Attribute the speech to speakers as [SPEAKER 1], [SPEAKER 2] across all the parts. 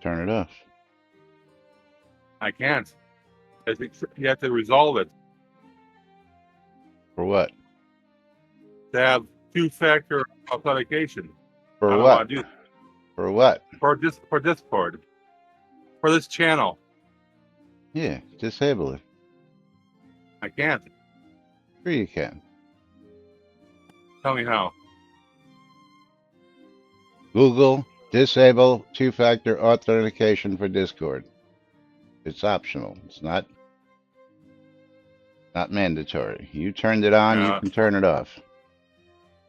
[SPEAKER 1] Turn it off.
[SPEAKER 2] I can't. You have to resolve it
[SPEAKER 1] For what?
[SPEAKER 2] to have two-factor authentication.
[SPEAKER 1] For
[SPEAKER 2] I don't
[SPEAKER 1] what?
[SPEAKER 2] want to do
[SPEAKER 1] For what?
[SPEAKER 2] for Discord for this channel.
[SPEAKER 1] Yeah, disable it.
[SPEAKER 2] I can't.
[SPEAKER 1] Sure you can.
[SPEAKER 2] Tell me how.
[SPEAKER 1] Google disable two-factor authentication for Discord. It's optional. It's not mandatory. You turned it on, you can turn it off.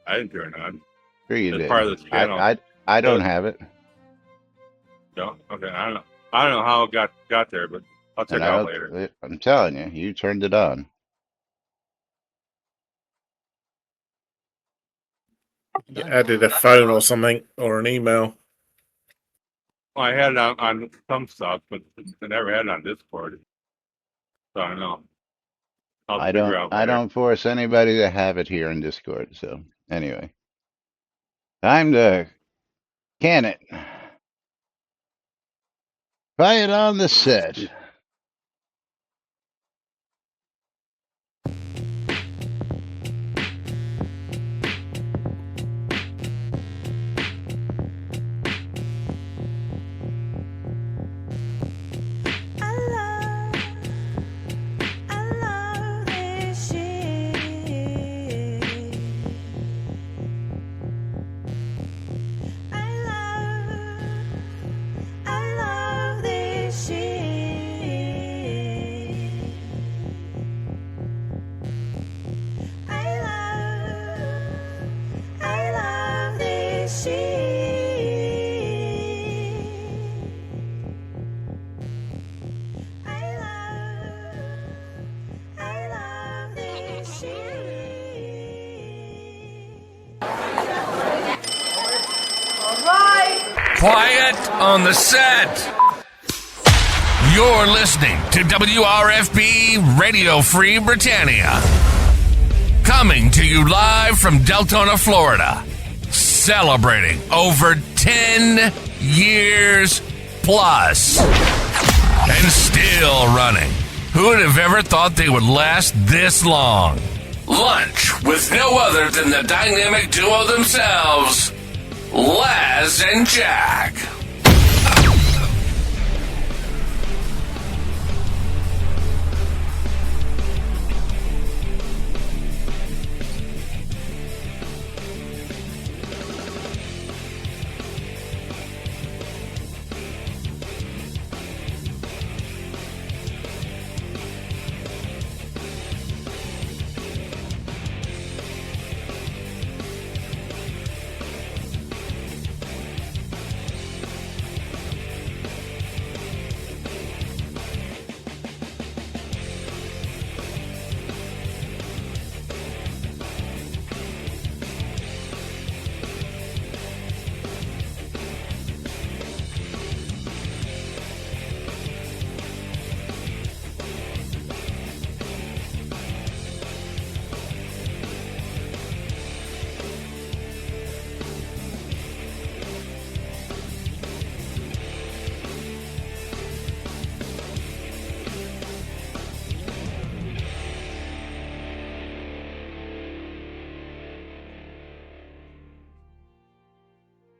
[SPEAKER 2] I didn't turn it on.
[SPEAKER 1] Sure you
[SPEAKER 2] It's
[SPEAKER 1] did.
[SPEAKER 2] part of this channel.
[SPEAKER 1] I don't have it.
[SPEAKER 2] No, okay. I don't know. I don't know how it got there, but I'll check
[SPEAKER 1] And
[SPEAKER 2] it out later.
[SPEAKER 1] I'm telling you, you turned it on.
[SPEAKER 3] You added a phone or something, or an email.
[SPEAKER 2] Well, I had it on some stuff, but I never had it on Discord. So I don't know. I'll figure out later.
[SPEAKER 1] I don't force anybody to have it here in Discord. So anyway, time to can it. Try it on the set.
[SPEAKER 4] Quiet on the set. You're listening to WRFB Radio Free Britannia. Coming to you live from Deltona, Florida. Celebrating over 10 years plus. And still running. Who would have ever thought they would last this long? Lunch with no other than the dynamic duo themselves, Laz and Jack.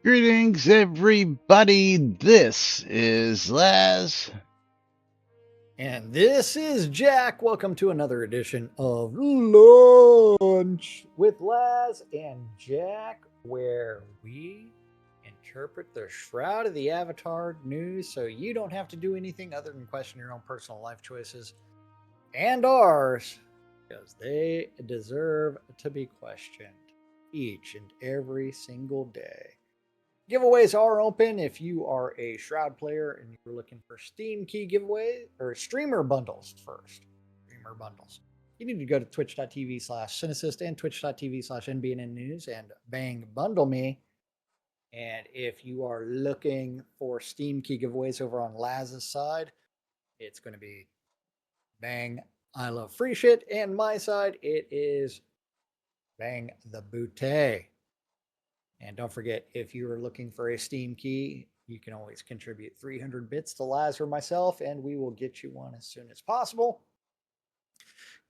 [SPEAKER 1] Greetings, everybody. This is Laz.
[SPEAKER 5] And this is Jack. Welcome to another edition of Lunch with Laz and Jack, where we interpret the Shroud of the Avatar news so you don't have to do anything other than question your own personal life choices and ours, because they deserve to be questioned each and every single day. Giveaways are open if you are a Shroud player and you're looking for Steam key giveaway or streamer bundles first. Streamer bundles. You need to go to twitch.tv/Cynicist and twitch.tv/NBNN News and bang bundle me. And if you are looking for Steam key giveaways over on Laz's side, it's going to be bang I love free shit. And my side, it is bang the bootay. And don't forget, if you are looking for a Steam key you can always contribute 300 bits to Laz or myself, and we will get you one as soon as possible.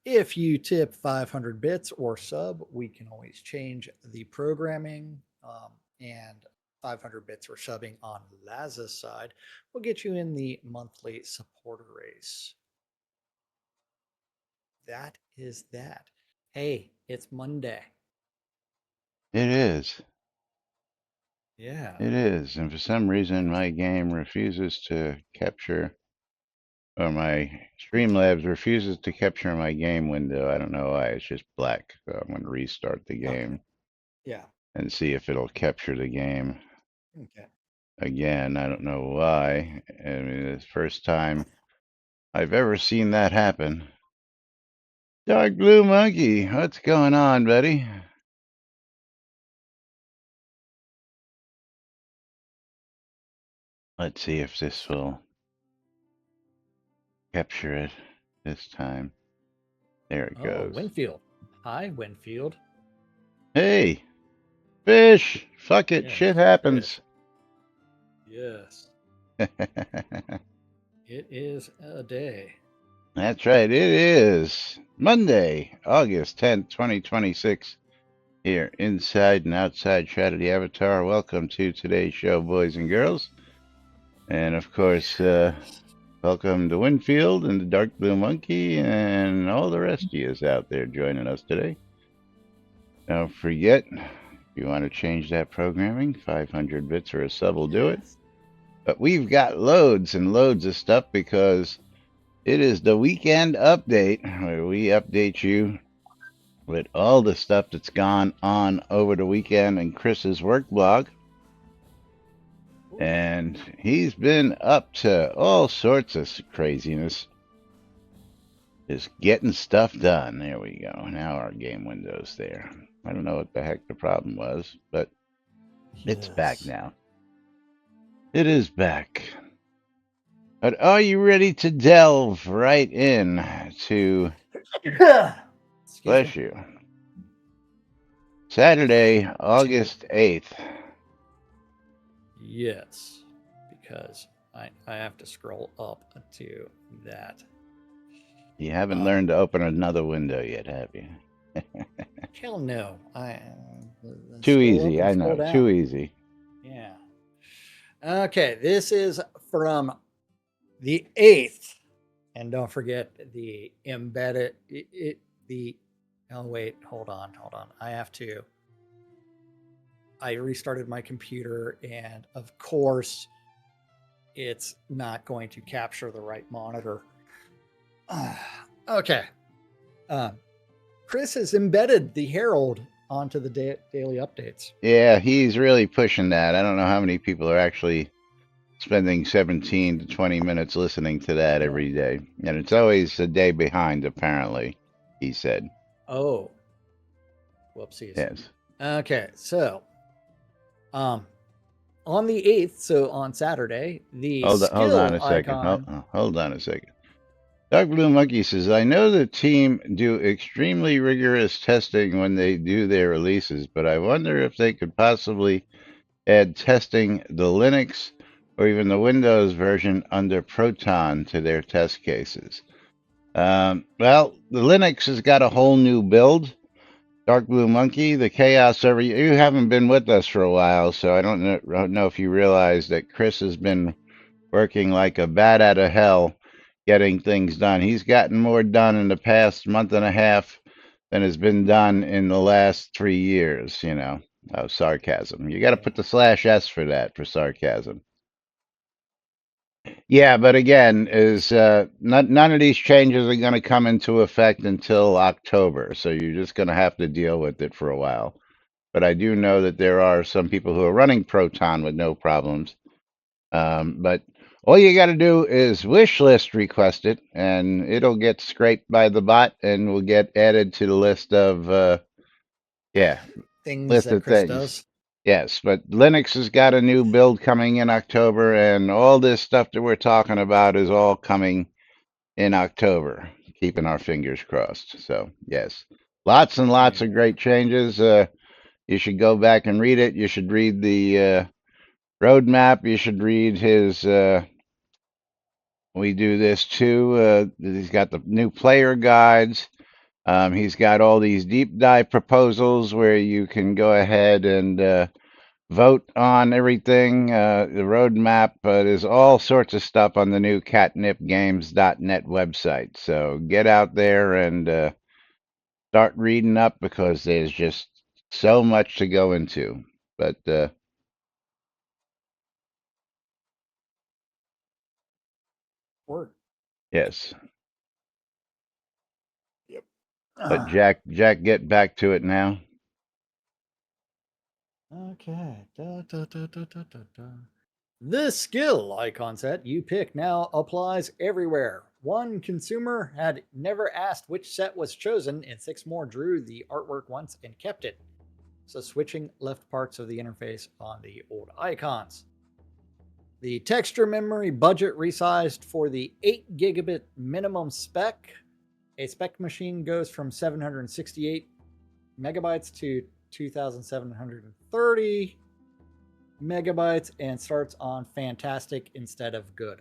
[SPEAKER 5] If you tip 500 bits or sub, we can always change the programming, and 500 bits or subbing on Laz's side will get you in the monthly supporter race. That is that. Hey, it's Monday.
[SPEAKER 1] It is.
[SPEAKER 5] Yeah.
[SPEAKER 1] It is. And for some reason, my game refuses to capture, or my Streamlabs refuses to capture my game window. I don't know why. It's just black. So I'm going to restart the game.
[SPEAKER 5] Okay. Yeah.
[SPEAKER 1] And see if it'll capture the game
[SPEAKER 5] Okay.
[SPEAKER 1] again. I don't know why. I mean, it's the first time I've ever seen that happen. Dark Blue Monkey, what's going on, buddy? Let's see if this will capture it this time. There it goes.
[SPEAKER 5] Winfield. Hi, Winfield.
[SPEAKER 1] Hey, fish! Fuck it,
[SPEAKER 5] Yes,
[SPEAKER 1] shit happens.
[SPEAKER 5] Yes. It is a day.
[SPEAKER 1] That's right, it is Monday, August 10th, 2026. Here, inside and outside Shroud of the Avatar. Welcome to today's show, boys and girls. And of course, welcome to Winfield and the Dark Blue Monkey and all the rest of you out there joining us today. Don't forget, if you want to change that programming, 500 bits or a sub will do it. But we've got loads and loads of stuff because it is the weekend update where we update you with all the stuff that's gone on over the weekend in Chris's work blog. And he's been up to all sorts of craziness. Just getting stuff done. There we go. Now our game window's there. I don't know what the heck the problem was, but it's back now. It is back. But are you ready to delve right in to, bless you, Saturday, August 8th?
[SPEAKER 5] Yes, because I have to scroll up to that.
[SPEAKER 1] You haven't learned to open another window yet, have you?
[SPEAKER 5] Hell no.
[SPEAKER 1] Too easy, I know. Too easy.
[SPEAKER 5] Yeah. Okay, this is from the 8th. And don't forget the embedded, oh wait, hold on. I restarted my computer and of course it's not going to capture the right monitor. Okay. Chris has embedded the Herald onto the daily updates.
[SPEAKER 1] Yeah, he's really pushing that. I don't know how many people are actually spending 17 to 20 minutes listening to that every day. And it's always a day behind, apparently, he said.
[SPEAKER 5] Oh. Whoopsies.
[SPEAKER 1] Yes.
[SPEAKER 5] Okay, so on the 8th, so on Saturday, the
[SPEAKER 1] hold on a second. Hold on a second. Dark Blue Monkey says, I know the team do extremely rigorous testing when they do their releases, but I wonder if they could possibly add testing the Linux or even the Windows version under Proton to their test cases. Well, the Linux has got a whole new build. Dark Blue Monkey, the Chaos server. You haven't been with us for a while, so I don't know if you realize that Chris has been working like a bat out of hell getting things done. He's gotten more done in the past month and a half than has been done in the last 3 years, you know. Oh, sarcasm. You got to put the /s for that, for sarcasm. Yeah, but again, none of these changes are going to come into effect until October, so you're just going to have to deal with it for a while. But I do know that there are some people who are running Proton with no problems. But all you got to do is wish list request it, and it'll get scraped by the bot and will get added to the list of
[SPEAKER 5] things
[SPEAKER 1] list
[SPEAKER 5] that
[SPEAKER 1] of
[SPEAKER 5] Chris
[SPEAKER 1] things.
[SPEAKER 5] does.
[SPEAKER 1] Yes, but Linux has got a new build coming in October, and all this stuff that we're talking about is all coming in October. Keeping our fingers crossed. So yes, lots and lots of great changes. You should go back and read it. You should read the roadmap. You should read his. We do this too. He's got the new player guides. He's got all these deep dive proposals where you can go ahead and vote on everything. The roadmap. There's all sorts of stuff on the new catnipgames.net website. So get out there and start reading up because there's just so much to go into. But
[SPEAKER 5] Word.
[SPEAKER 1] yes.
[SPEAKER 5] Yep.
[SPEAKER 1] But Jack, get back to it now.
[SPEAKER 5] Okay. This skill icon set you pick now applies everywhere. One consumer had never asked which set was chosen, and 6 more drew the artwork once and kept it. So switching left parts of the interface on the old icons. The texture memory budget resized for the 8 gigabit minimum spec. A spec machine goes from 768 megabytes to 2,730 megabytes and starts on fantastic instead of good.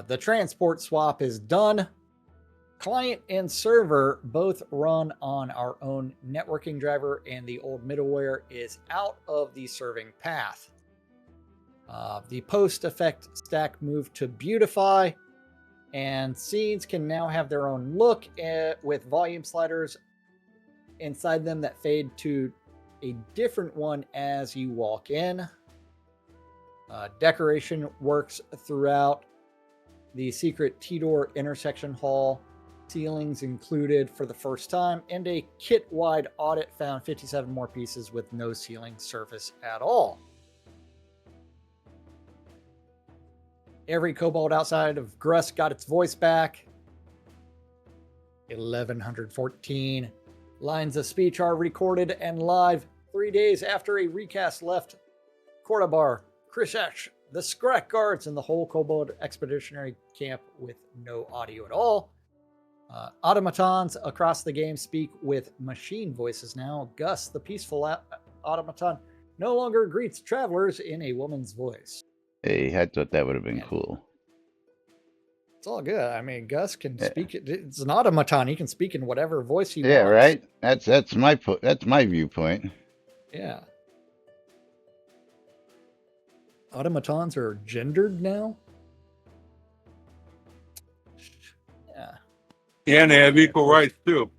[SPEAKER 5] The transport swap is done. Client and server both run on our own networking driver, and the old middleware is out of the serving path. The post effect stack moved to beautify, and seeds can now have their own look with volume sliders inside them that fade to a different one as you walk in. Decoration works throughout the secret T-door intersection hall. Ceilings included for the first time, and a kit-wide audit found 57 more pieces with no ceiling surface at all. Every kobold outside of Gruss got its voice back. 1114 lines of speech are recorded and live 3 days after a recast left Cordobar, Krishesh, the Skrak guards, and the whole kobold expeditionary camp with no audio at all. Automatons across the game speak with machine voices now. Gus, the peaceful automaton, no longer greets travelers in a woman's voice.
[SPEAKER 1] Hey, I thought that would have been cool.
[SPEAKER 5] It's all good. I mean, Gus can speak. It's an automaton. He can speak in whatever voice he wants.
[SPEAKER 1] Yeah, right. That's my viewpoint.
[SPEAKER 5] Yeah. Automatons are gendered now. Yeah.
[SPEAKER 2] And they have equal rights too.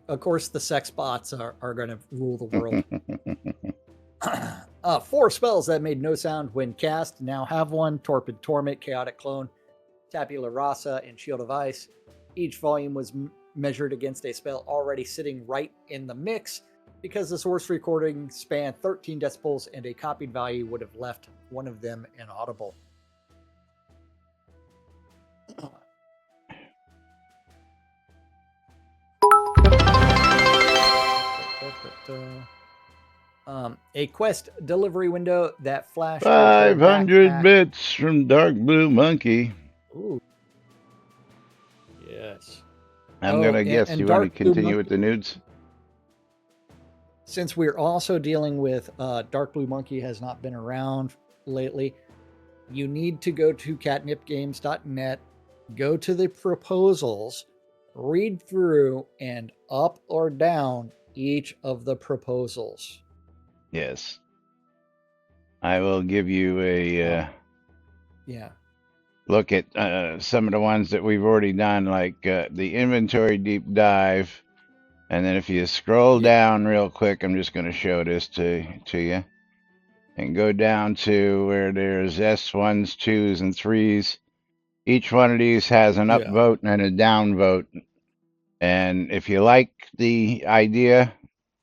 [SPEAKER 5] Of course, the sex bots are going to rule the world. 4 spells that made no sound when cast now have one: Torpid Torment, Chaotic Clone, Tabula Rasa, and Shield of Ice. Each volume was measured against a spell already sitting right in the mix, because the source recording spanned 13 decibels and a copied value would have left one of them inaudible. A quest delivery window that flashed
[SPEAKER 1] 500 bits from Dark Blue Monkey.
[SPEAKER 5] Ooh. Yes.
[SPEAKER 1] I'm gonna guess you want to continue with the nudes.
[SPEAKER 5] Since we're also dealing with Dark Blue Monkey has not been around lately, you need to go to catnipgames.net, go to the proposals, read through, and up or down each of the proposals.
[SPEAKER 1] Yes. I will give you a look at some of the ones that we've already done, like the inventory deep dive. And then if you scroll down real quick, I'm just going to show this to you. And go down to where there's S1s, 2s, and 3s. Each one of these has an up vote and a down vote. And if you like the idea,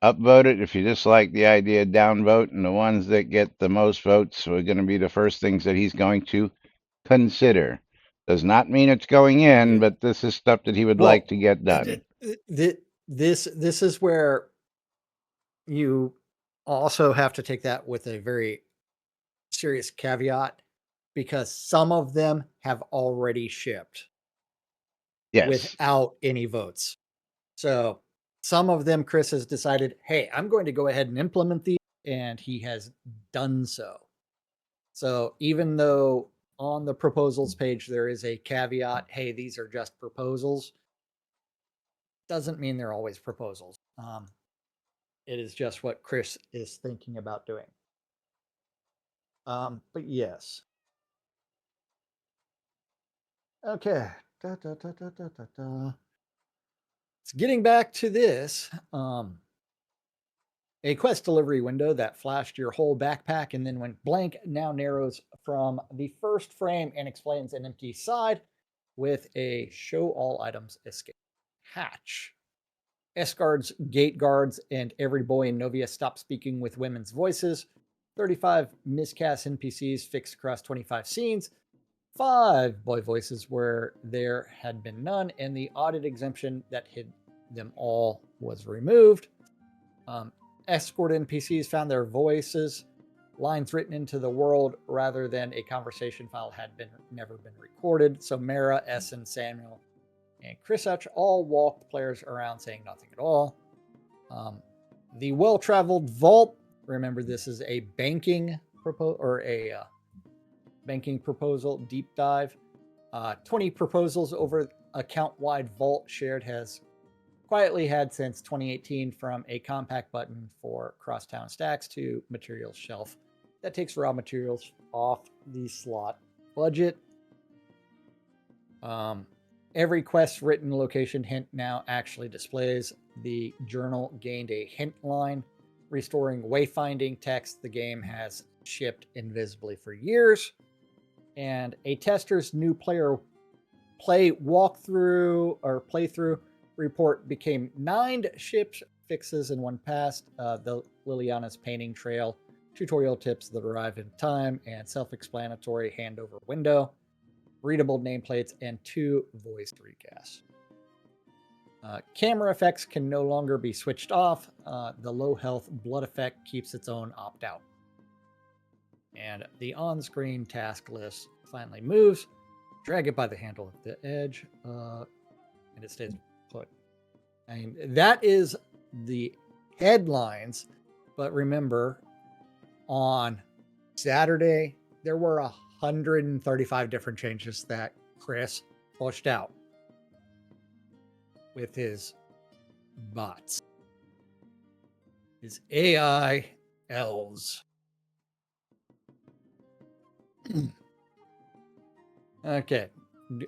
[SPEAKER 1] upvote it. If you dislike the idea, downvote. And the ones that get the most votes are going to be the first things that he's going to consider. Does not mean it's going in, but this is stuff that he would like to get done.
[SPEAKER 5] This is where you also have to take that with a very serious caveat, because some of them have already shipped.
[SPEAKER 1] Yes.
[SPEAKER 5] Without any votes. So some of them, Chris has decided, hey, I'm going to go ahead and implement these and he has done so. So even though on the proposals page there is a caveat, hey, these are just proposals, doesn't mean they're always proposals. It is just what Chris is thinking about doing. But yes. Okay. It's getting back to this. A quest delivery window that flashed your whole backpack and then went blank now narrows from the first frame and explains an empty side with a show all items escape hatch. S-guards, gate guards, and every boy in Novia stopped speaking with women's voices. 35 miscast NPCs fixed across 25 scenes. 5 boy voices where there had been none, and the audit exemption that hid them all was removed. Escort NPCs found their voices, lines written into the world rather than a conversation file had never been recorded. So Mara, Essen, Samuel, and Chris Hutch all walked players around saying nothing at all. The well-traveled vault. Remember, this is a banking banking proposal deep dive. 20 proposals over account-wide vault shared has quietly had since 2018, from a compact button for crosstown stacks to materials shelf that takes raw materials off the slot budget. Every quest written location hint now actually displays. The journal gained a hint line, restoring wayfinding text the game has shipped invisibly for years. And a tester's new player playthrough report became 9 ship fixes and 1 passed. The Liliana's painting trail, tutorial tips that arrive in time, and self-explanatory handover window, readable nameplates, and 2 voiced recasts. Camera effects can no longer be switched off. The low health blood effect keeps its own opt-out. And the on-screen task list finally moves. Drag it by the handle at the edge, and it stays put. I mean, that is the headlines. But remember, on Saturday, there were 135 different changes that Chris pushed out with his bots, his AI elves. Okay,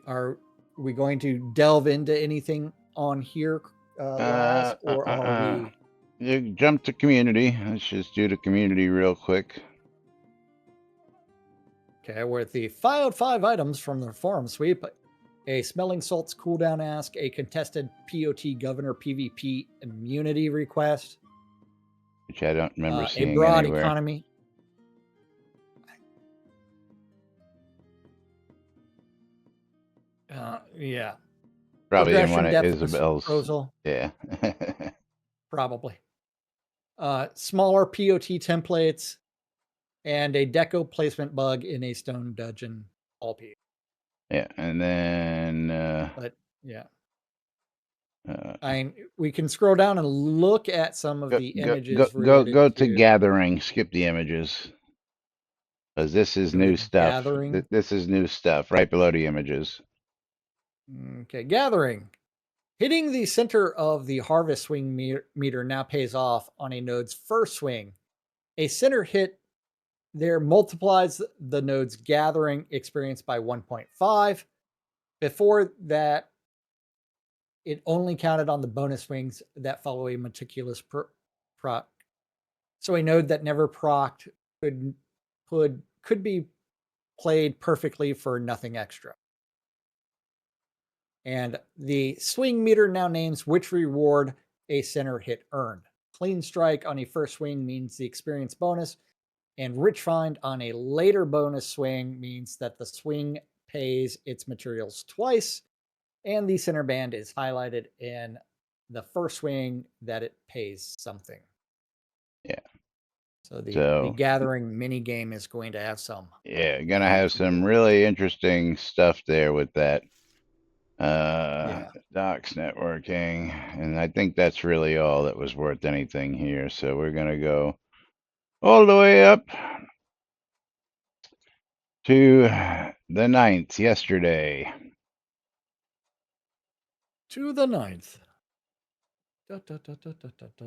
[SPEAKER 5] are we going to delve into anything on here, Laz, or are we?
[SPEAKER 1] You jump to community. Let's just do the community real quick.
[SPEAKER 5] Okay, with the filed 5 items from the forum sweep, a smelling salts cooldown ask, a contested POT governor PvP immunity request,
[SPEAKER 1] Which I don't remember seeing
[SPEAKER 5] a broad
[SPEAKER 1] anywhere.
[SPEAKER 5] economy. Yeah.
[SPEAKER 1] Probably in one of
[SPEAKER 5] Progression depth
[SPEAKER 1] Isabel's.
[SPEAKER 5] proposal.
[SPEAKER 1] Yeah.
[SPEAKER 5] Probably. Smaller POT templates, and a deco placement bug in a stone dungeon all P.
[SPEAKER 1] Yeah, and then
[SPEAKER 5] But yeah. I mean, we can scroll down and look at some of the images related
[SPEAKER 1] go to gathering. Skip the images, because this is new stuff.
[SPEAKER 5] Gathering.
[SPEAKER 1] This is new stuff right below the images.
[SPEAKER 5] Okay, gathering. Hitting the center of the harvest swing meter now pays off on a node's first swing. A center hit there multiplies the node's gathering experience by 1.5. Before that, it only counted on the bonus swings that follow a meticulous proc. So a node that never procced could be played perfectly for nothing extra. And the swing meter now names which reward a center hit earned. Clean strike on a first swing means the experience bonus, and rich find on a later bonus swing means that the swing pays its materials twice, and the center band is highlighted in the first swing that it pays something.
[SPEAKER 1] Yeah.
[SPEAKER 5] So the gathering mini game is going to have some.
[SPEAKER 1] Yeah, gonna have some really interesting stuff there with that. Docs networking, and I think that's really all that was worth anything here. So we're gonna go all the way up to the 9th yesterday.
[SPEAKER 5] To the 9th. Da, da, da, da, da, da, da.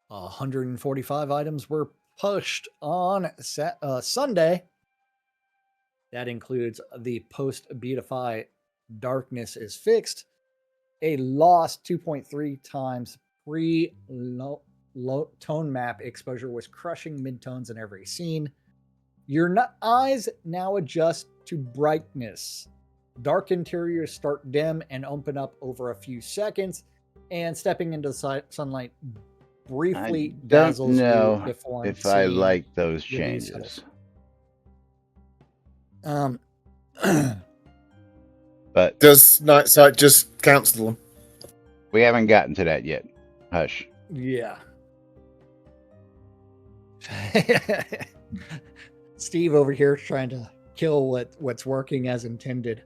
[SPEAKER 5] 145 items were pushed on Sunday. That includes the post-Beatify Darkness is Fixed, a lost 2.3 times pre-tone map exposure was crushing midtones in every scene. Your eyes now adjust to brightness. Dark interiors start dim and open up over a few seconds, and stepping into the sunlight briefly
[SPEAKER 1] Don't
[SPEAKER 5] dazzles you
[SPEAKER 1] know
[SPEAKER 5] before
[SPEAKER 1] if I
[SPEAKER 5] seeing
[SPEAKER 1] like those
[SPEAKER 5] the view
[SPEAKER 1] changes.
[SPEAKER 5] settles.
[SPEAKER 1] But
[SPEAKER 3] Does Night Sight just cancel them?
[SPEAKER 1] we haven't gotten to that yet. Hush.
[SPEAKER 5] Yeah. Steve over here trying to kill what's working as intended.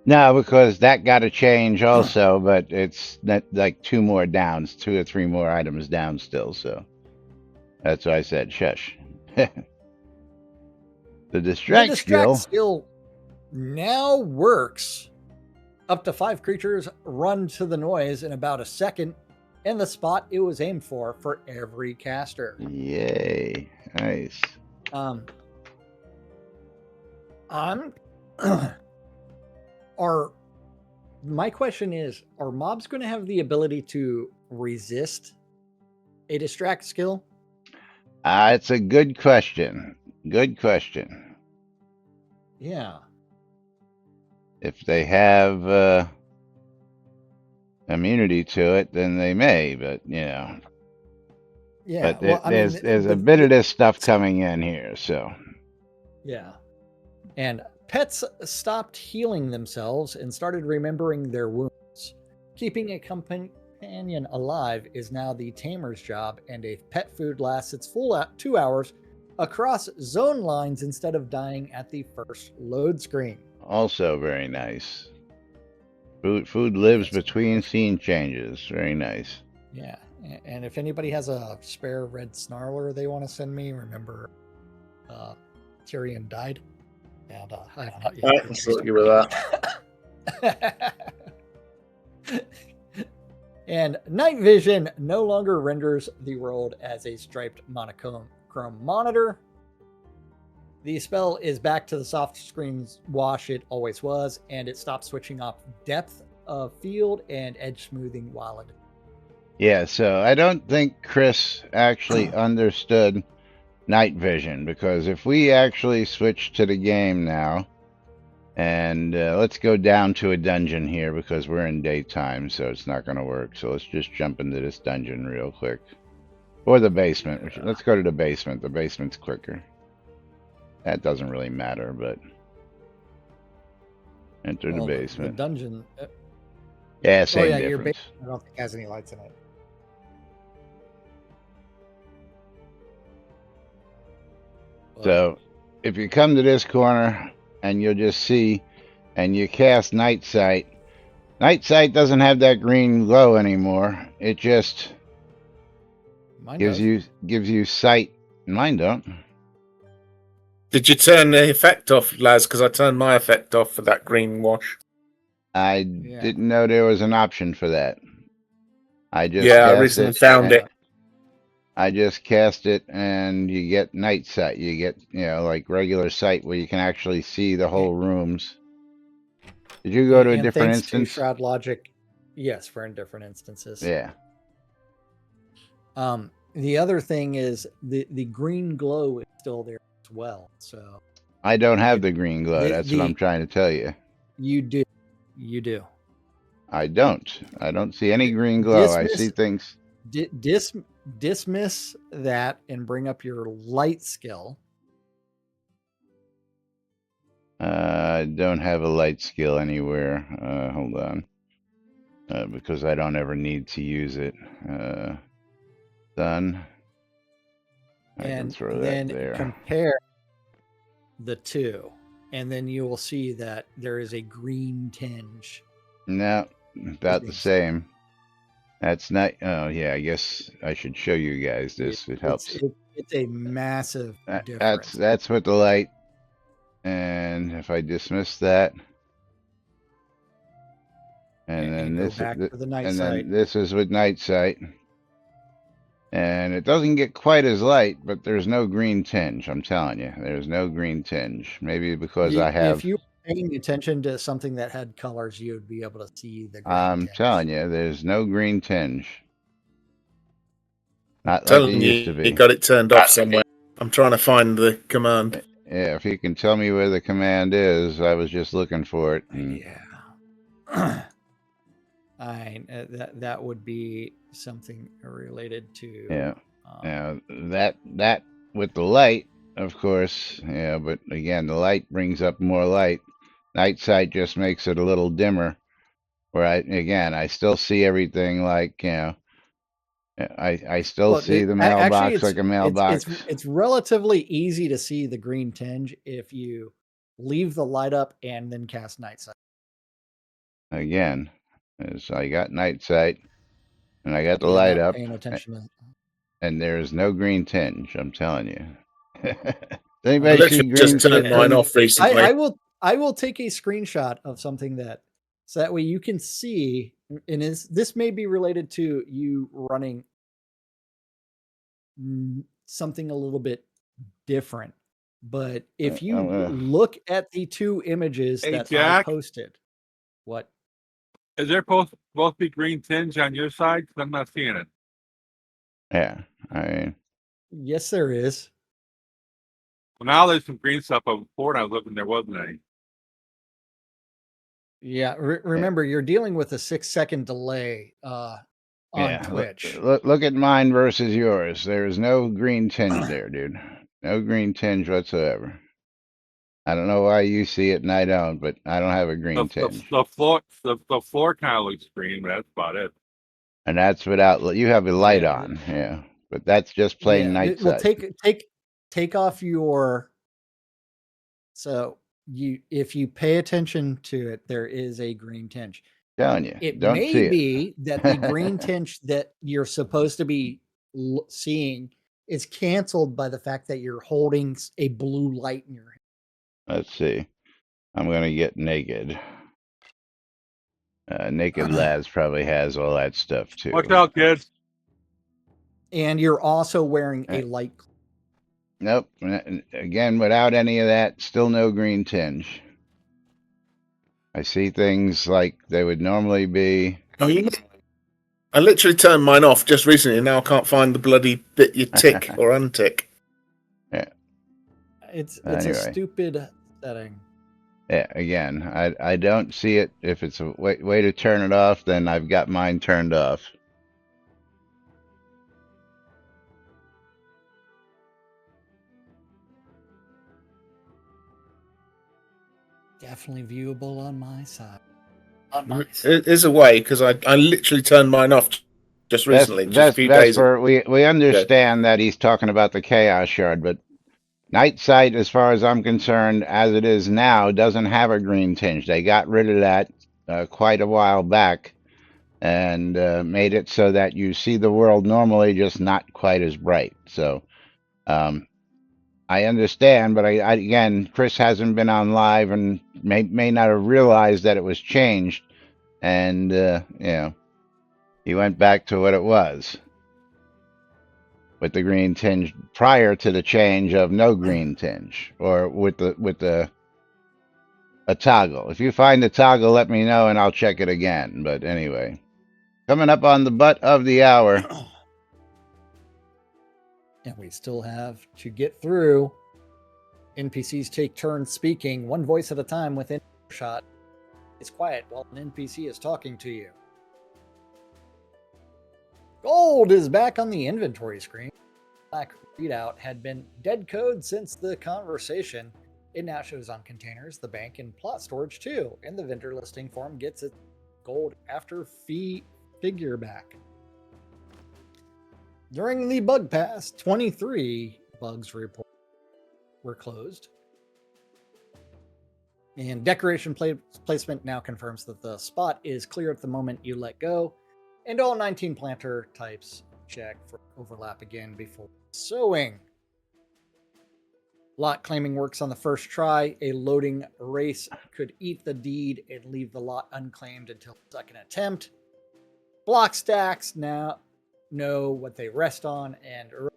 [SPEAKER 1] No, because that got to change also, but it's not like 2 more downs, 2 or 3 more items down still. So that's why I said shush. The distract
[SPEAKER 5] skill now works. Up to 5 creatures run to the noise in about a second, and the spot it was aimed for every caster.
[SPEAKER 1] Yay. Nice.
[SPEAKER 5] My question is, are mobs going to have the ability to resist a distract skill?
[SPEAKER 1] It's a good question. Good question.
[SPEAKER 5] Yeah.
[SPEAKER 1] If they have immunity to it, then they may, but
[SPEAKER 5] Yeah.
[SPEAKER 1] But
[SPEAKER 5] Well,
[SPEAKER 1] there's a bit of this stuff coming in here, so.
[SPEAKER 5] Yeah. And pets stopped healing themselves and started remembering their wounds. Keeping a companion alive is now the tamer's job, and a pet food lasts its full 2 hours across zone lines instead of dying at the first load screen.
[SPEAKER 1] Also very nice. Food lives between scene changes. Very nice.
[SPEAKER 5] Yeah. And if anybody has a spare red snarler they want to send me, remember Tyrion died. And I
[SPEAKER 3] can sort you with
[SPEAKER 5] that. And night vision no longer renders the world as a striped monochrome monitor. The spell is back to the soft screens wash it always was, and it stops switching off depth of field and edge smoothing while it.
[SPEAKER 1] Yeah, so I don't think Chris actually understood night vision, because if we actually switch to the game now, and let's go down to a dungeon here because we're in daytime, so it's not going to work. So let's just jump into this dungeon real quick. Or the basement. Let's go to the basement. The basement's quicker. That doesn't really matter, but enter the basement.
[SPEAKER 5] The dungeon.
[SPEAKER 1] Yeah, same
[SPEAKER 5] Your
[SPEAKER 1] difference.
[SPEAKER 5] basement, I don't think has any lights in it.
[SPEAKER 1] So if you come to this corner and you'll just see, and you cast Night Sight. Night Sight doesn't have that green glow anymore. It just gives you sight. Mine don't.
[SPEAKER 3] Did you turn the effect off, Laz? Because I turned my effect off for that green wash.
[SPEAKER 1] I didn't know there was an option for that. I just
[SPEAKER 3] I recently found it.
[SPEAKER 1] I just cast it, and you get Night Sight. You get, like regular sight where you can actually see the whole rooms. Did you go to a different instance?
[SPEAKER 5] To Shroud logic, yes, for in different instances.
[SPEAKER 1] Yeah.
[SPEAKER 5] The other thing is the green glow is still there as well. So
[SPEAKER 1] I don't have the green glow. That's what I'm trying to tell you.
[SPEAKER 5] You do. You do.
[SPEAKER 1] I don't. I don't see any green glow. I see things.
[SPEAKER 5] Dismiss that and bring up your light skill.
[SPEAKER 1] I don't have a light skill anywhere. Hold on. Because I don't ever need to use it. Done. I can throw that there.
[SPEAKER 5] Compare the two, and then you will see that there is a green tinge.
[SPEAKER 1] No, about the same. That's not. Oh yeah, I guess I should show you guys this. It helps.
[SPEAKER 5] It's a massive difference.
[SPEAKER 1] That's with the light. And if I dismiss that, and then
[SPEAKER 5] go
[SPEAKER 1] this,
[SPEAKER 5] back to the night
[SPEAKER 1] and
[SPEAKER 5] sight.
[SPEAKER 1] then this is with night sight. And it doesn't get quite as light, but there's no green tinge. I'm telling you, there's no green tinge. Maybe because I have.
[SPEAKER 5] If you were paying attention to something that had colors, you would be able to see the green
[SPEAKER 1] I'm
[SPEAKER 5] tinge.
[SPEAKER 1] telling you, there's no green tinge. Not like it
[SPEAKER 3] Telling
[SPEAKER 1] used to
[SPEAKER 3] you,
[SPEAKER 1] be.
[SPEAKER 3] you got it turned off somewhere. I'm trying to find the command.
[SPEAKER 1] Yeah, if you can tell me where the command is, I was just looking for it.
[SPEAKER 5] Yeah. That would be something related to.
[SPEAKER 1] Yeah. Now that with the light, of course, yeah, but again, the light brings up more light. Night sight just makes it a little dimmer. Where I still see everything like, I still see the mailbox like a mailbox.
[SPEAKER 5] It's relatively easy to see the green tinge if you leave the light up and then cast night sight.
[SPEAKER 1] Again, so I got night sight and I got the
[SPEAKER 5] You're
[SPEAKER 1] light
[SPEAKER 5] not
[SPEAKER 1] up,
[SPEAKER 5] paying attention to.
[SPEAKER 1] and there's no green tinge. I'm telling you. Does
[SPEAKER 3] I
[SPEAKER 1] anybody see
[SPEAKER 3] literally
[SPEAKER 1] green
[SPEAKER 3] just turned mine
[SPEAKER 1] tinge?
[SPEAKER 3] off recently.
[SPEAKER 5] I will take a screenshot of something so that way you can see, and this may be related to you running something a little bit different. But if you look at the two images that
[SPEAKER 2] Jack?
[SPEAKER 5] I posted, what?
[SPEAKER 2] Is there supposed to be green tinge on your side? Because I'm not seeing it.
[SPEAKER 1] Yeah, I mean,
[SPEAKER 5] Yes, there is.
[SPEAKER 2] Well, now there's some green stuff, but before I was looking, there wasn't any.
[SPEAKER 5] Yeah, remember you're dealing with a 6-second delay on Twitch.
[SPEAKER 1] Look at mine versus yours. There's no green tinge there, dude. No green tinge whatsoever. I don't know why you see it and I don't, but I don't have a green tinge.
[SPEAKER 2] The floor kind of looks green, but that's about it.
[SPEAKER 1] And that's without you have a light on, yeah. But that's just plain night
[SPEAKER 5] Well,
[SPEAKER 1] sight.
[SPEAKER 5] take off your. So if you pay attention to it, there is a green tinge.
[SPEAKER 1] Telling you,
[SPEAKER 5] It
[SPEAKER 1] don't
[SPEAKER 5] may
[SPEAKER 1] see
[SPEAKER 5] be that the green tinge that you're supposed to be seeing is canceled by the fact that you're holding a blue light in your hand.
[SPEAKER 1] Let's see. I'm gonna get naked. Naked Lads probably has all that stuff too.
[SPEAKER 2] Watch out, kids.
[SPEAKER 5] And you're also wearing a light.
[SPEAKER 1] Nope. Again, without any of that, still no green tinge. I see things like they would normally be.
[SPEAKER 3] Oh, I literally turned mine off just recently, and now I can't find the bloody bit you tick or untick.
[SPEAKER 1] Yeah.
[SPEAKER 5] It's a stupid setting.
[SPEAKER 1] Yeah, again, I don't see it. If it's a way to turn it off, then I've got mine turned off.
[SPEAKER 5] Definitely viewable on my side.
[SPEAKER 3] It is a way, because I literally turned mine off just recently. Just a few days ago.
[SPEAKER 1] We understand that he's talking about the Chaos Shard, but Night Sight, as far as I'm concerned, as it is now, doesn't have a green tinge. They got rid of that quite a while back and made it so that you see the world normally, just not quite as bright. So I understand, but again, Chris hasn't been on live and may not have realized that it was changed, and he went back to what it was with the green tinge prior to the change of no green tinge, or with a toggle. If you find the toggle, let me know and I'll check it again. But anyway, coming up on the butt of the hour.
[SPEAKER 5] And we still have to get through. NPCs take turns speaking, one voice at a time within shot. It's quiet while an NPC is talking to you. Gold is back on the inventory screen. Black readout had been dead code since the conversation. It now shows on containers, the bank, and plot storage too. And the vendor listing form gets its gold after fee figure back. During the bug pass, 23 bugs report were closed. And decoration placement now confirms that the spot is clear at the moment you let go. And all 19 planter types check for overlap again before sowing. Lot claiming works on the first try. A loading race could eat the deed and leave the lot unclaimed until the second attempt. Block stacks now know what they rest on, and early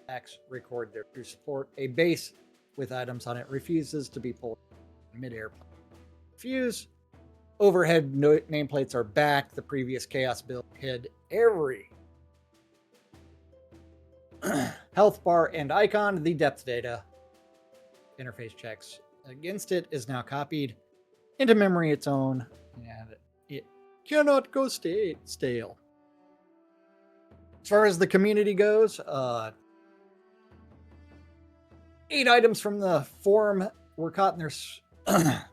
[SPEAKER 5] stacks record their true support. A base with items on it refuses to be pulled mid-air. Fuse. Overhead nameplates are back. The previous Chaos build hid every health bar and icon. The depth data interface checks against it is now copied into memory its own, and it cannot go stale. As far as the community goes, 8 items from the forum were caught in their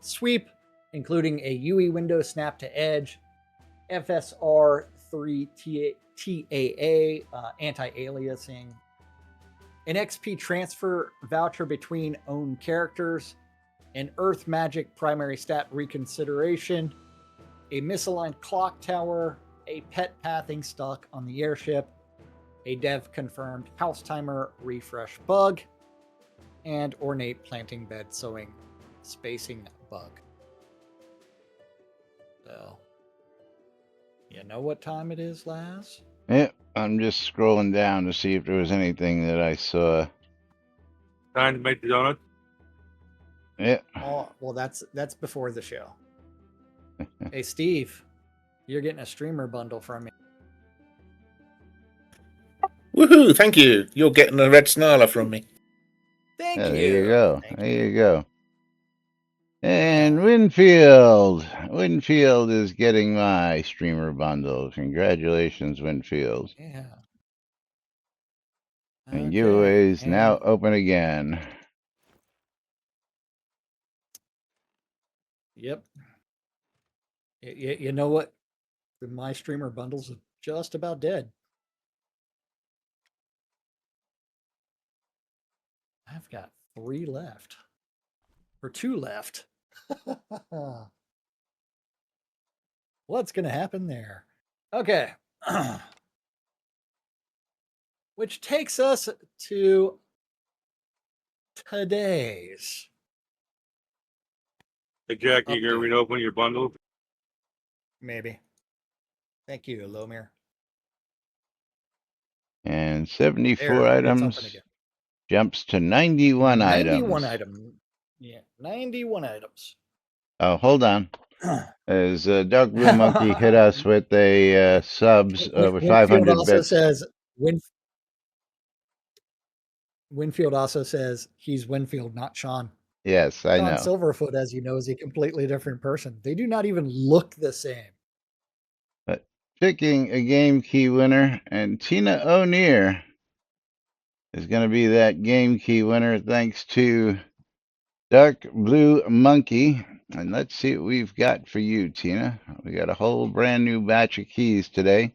[SPEAKER 5] sweep, including a UE window snap to edge, FSR 3 TAA anti-aliasing, an XP transfer voucher between own characters, an Earth Magic primary stat reconsideration, a misaligned clock tower, a pet pathing stuck on the airship, a dev confirmed house timer refresh bug, and ornate planting bed sowing spacing bug. So, you know what time it is, Laz?
[SPEAKER 1] Yep, I'm just scrolling down to see if there was anything that I saw.
[SPEAKER 2] Time to make the donuts.
[SPEAKER 1] Yeah.
[SPEAKER 5] Oh, well, that's before the show. Hey, Steve, you're getting a streamer bundle from me.
[SPEAKER 3] Woohoo! Thank you. You're getting a red snarler from me.
[SPEAKER 5] Thank
[SPEAKER 1] Yeah,
[SPEAKER 5] you.
[SPEAKER 1] there you go.
[SPEAKER 5] Thank
[SPEAKER 1] There you go. And Winfield is getting my streamer bundle. Congratulations, Winfield.
[SPEAKER 5] Yeah.
[SPEAKER 1] And
[SPEAKER 5] Okay,
[SPEAKER 1] giveaway is
[SPEAKER 5] and-
[SPEAKER 1] now open again.
[SPEAKER 5] Yep. You know what? My streamer bundles are just about dead. I've got 3 left. Or 2 left. What's going to happen there? Okay. Which takes us to today's.
[SPEAKER 2] Hey, Jack, you gonna
[SPEAKER 5] Update.
[SPEAKER 2] reopen your bundle?
[SPEAKER 5] Maybe. Thank you, Lomir.
[SPEAKER 1] And 74
[SPEAKER 5] There, it's open
[SPEAKER 1] items
[SPEAKER 5] again.
[SPEAKER 1] jumps to 91 items.
[SPEAKER 5] 91 items. Yeah, 91 items.
[SPEAKER 1] Oh, hold on. As Doug Blue Monkey hit us with a subs over
[SPEAKER 5] Winfield
[SPEAKER 1] 500
[SPEAKER 5] also
[SPEAKER 1] bits.
[SPEAKER 5] says Winfield also says he's Winfield, not Sean.
[SPEAKER 1] Yes, I
[SPEAKER 5] Sean
[SPEAKER 1] know.
[SPEAKER 5] Silverfoot, as you know, is a completely different person. They do not even look the same.
[SPEAKER 1] But picking a game key winner, and Tina O'Neill is going to be that game key winner thanks to Dark Blue Monkey. And let's see what we've got for you, Tina. We got a whole brand new batch of keys today.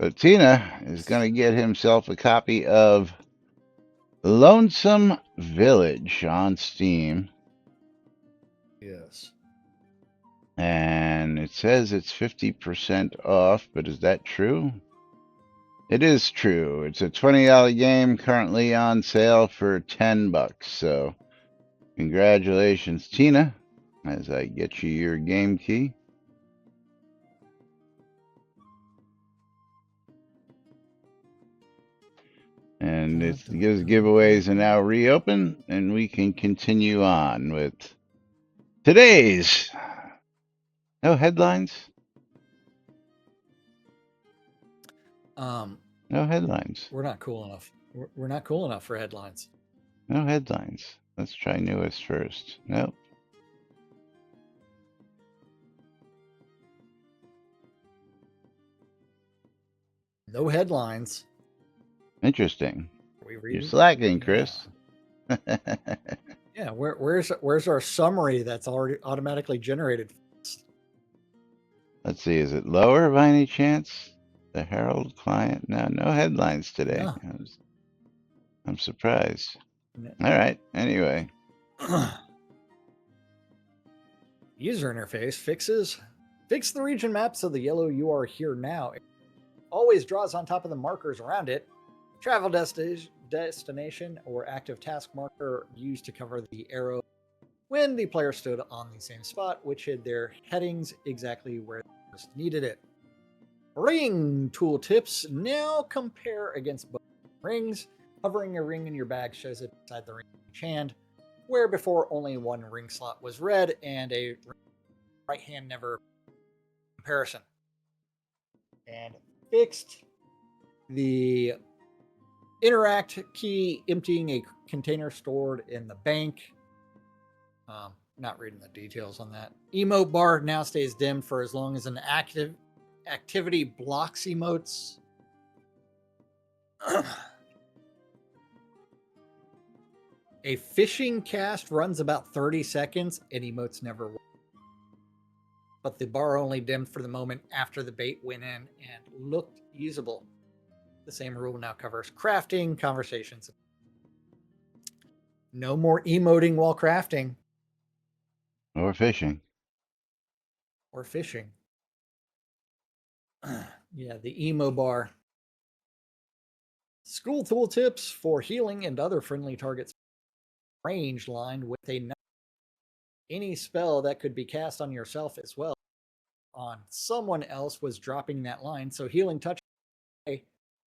[SPEAKER 1] So Tina is going to get himself a copy of Lonesome Village on Steam.
[SPEAKER 5] Yes.
[SPEAKER 1] And it says it's 50% off, but is that true? It is true. It's a $20 game currently on sale for $10. So congratulations, Tina, as I get you your game key. And it's because giveaways are now reopened, and we can continue on with today's. No headlines? No headlines.
[SPEAKER 5] We're not cool enough. We're not cool enough for headlines.
[SPEAKER 1] No headlines. Let's try newest first. Nope.
[SPEAKER 5] No headlines.
[SPEAKER 1] Interesting.
[SPEAKER 5] Are we
[SPEAKER 1] You're
[SPEAKER 5] reading?
[SPEAKER 1] slacking, Chris.
[SPEAKER 5] Yeah, where's our summary that's already automatically generated?
[SPEAKER 1] Let's see. Is it lower by any chance? The Herald client? No headlines today.
[SPEAKER 5] No.
[SPEAKER 1] I'm surprised.
[SPEAKER 5] No.
[SPEAKER 1] All right. Anyway.
[SPEAKER 5] User interface fixes Fix the region map so the yellow "You Are Here Now" always draws on top of the markers around it. Travel destination or active task marker used to cover the arrow when the player stood on the same spot, which hid their headings exactly where they first needed it. Ring tooltips now compare against both rings. Hovering a ring in your bag shows it inside the ring in each hand, where before only one ring slot was red and a right hand never comparison. And fixed the interact key emptying a container stored in the bank. Not reading the details on that. Emote bar now stays dimmed for as long as an activity blocks emotes. A fishing cast runs about 30 seconds and emotes never work. But the bar only dimmed for the moment after the bait went in and looked usable. The same rule now covers crafting, conversations. No more emoting while crafting.
[SPEAKER 1] Or fishing.
[SPEAKER 5] Or fishing. Yeah, the emo bar. School tooltips for healing and other friendly targets. Range lined with any spell that could be cast on yourself as well. On someone else was dropping that line, so healing touch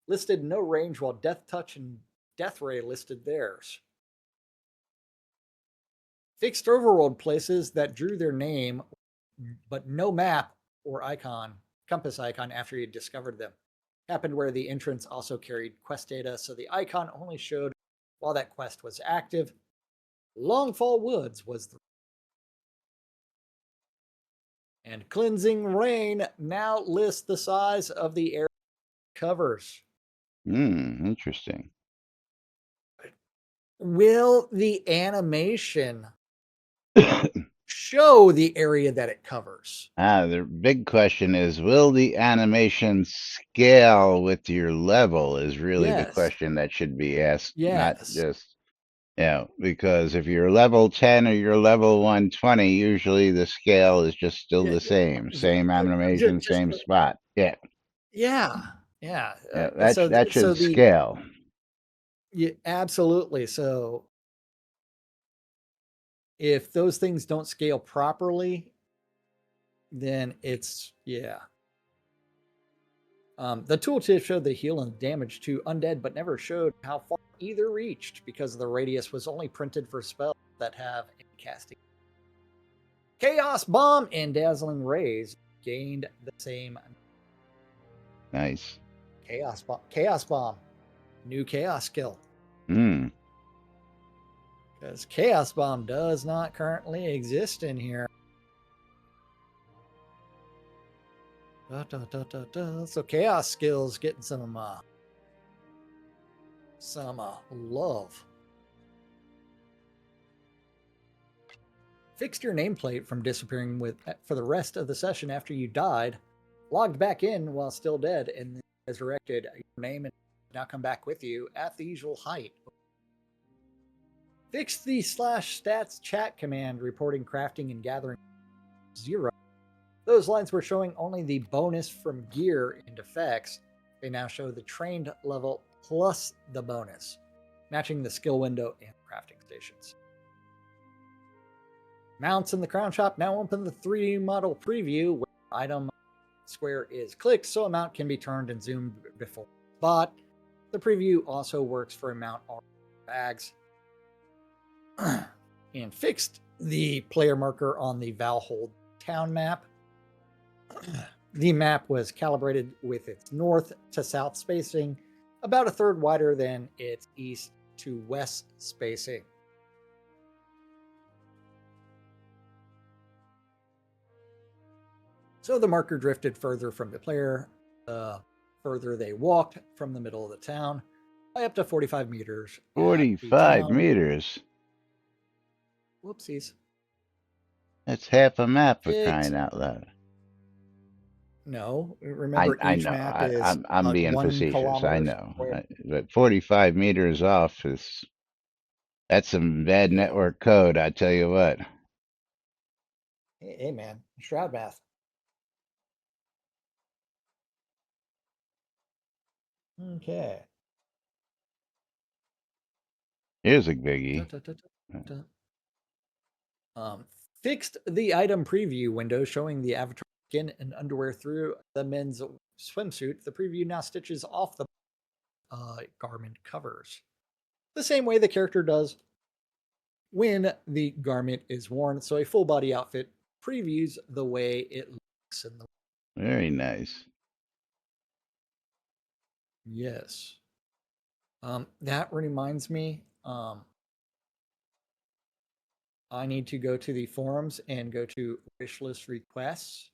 [SPEAKER 5] listed no range while death touch and death ray listed theirs. Fixed overworld places that drew their name, but no map or icon, compass icon after you discovered them. Happened where the entrance also carried quest data, so the icon only showed while that quest was active. Longfall Woods was the. And Cleansing Rain now lists the size of the area it covers.
[SPEAKER 1] Interesting.
[SPEAKER 5] Will the animation show the area that it covers?
[SPEAKER 1] The big question is, will the animation scale with your level is really the
[SPEAKER 5] Yes.
[SPEAKER 1] question that should be asked, not
[SPEAKER 5] Yes.
[SPEAKER 1] just, because if you're level 10 or you're level 120, usually the scale is just still the same. Same animation, same spot. Yeah.
[SPEAKER 5] Yeah. Yeah.
[SPEAKER 1] That should
[SPEAKER 5] the
[SPEAKER 1] scale.
[SPEAKER 5] Yeah, absolutely. So if those things don't scale properly, then it's the tooltip showed the heal and damage to undead, but never showed how far either reached because the radius was only printed for spells that have any casting. Chaos Bomb and Dazzling Rays gained the same.
[SPEAKER 1] Nice.
[SPEAKER 5] Chaos Bomb. New chaos skill. Because Chaos Bomb does not currently exist in here. So Chaos skills getting some love. Fixed your nameplate from disappearing for the rest of the session after you died, logged back in while still dead, and then resurrected. Your name and now come back with you at the usual height. Fix the /stats chat command reporting crafting and gathering 0. Those lines were showing only the bonus from gear and effects. They now show the trained level plus the bonus, matching the skill window and crafting stations. Mounts in the crown shop now open the 3D model preview where item square is clicked so a mount can be turned and zoomed before spot. The preview also works for a mount or bags. And fixed the player marker on the Valhold town map. The map was calibrated with its north to south spacing, about a third wider than its east to west spacing. So the marker drifted further from the player, further they walked from the middle of the town, by up to 45 meters.
[SPEAKER 1] 45 meters?
[SPEAKER 5] Whoopsies.
[SPEAKER 1] That's half a map for crying out loud.
[SPEAKER 5] No, remember
[SPEAKER 1] I
[SPEAKER 5] each
[SPEAKER 1] know.
[SPEAKER 5] map is
[SPEAKER 1] I'm being
[SPEAKER 5] 1
[SPEAKER 1] facetious. I know.
[SPEAKER 5] square.
[SPEAKER 1] But 45 meters off that's some bad network code, I tell you what.
[SPEAKER 5] Hey man, Shroud math. Okay.
[SPEAKER 1] Here's a biggie.
[SPEAKER 5] Da, da, da, da. Fixed the item preview window showing the avatar skin and underwear through the men's swimsuit. The preview now stitches off the garment covers the same way the character does when the garment is worn. So a full body outfit previews the way it looks in the.
[SPEAKER 1] Very nice.
[SPEAKER 5] Yes. That reminds me. I need to go to the forums and go to wish list requests.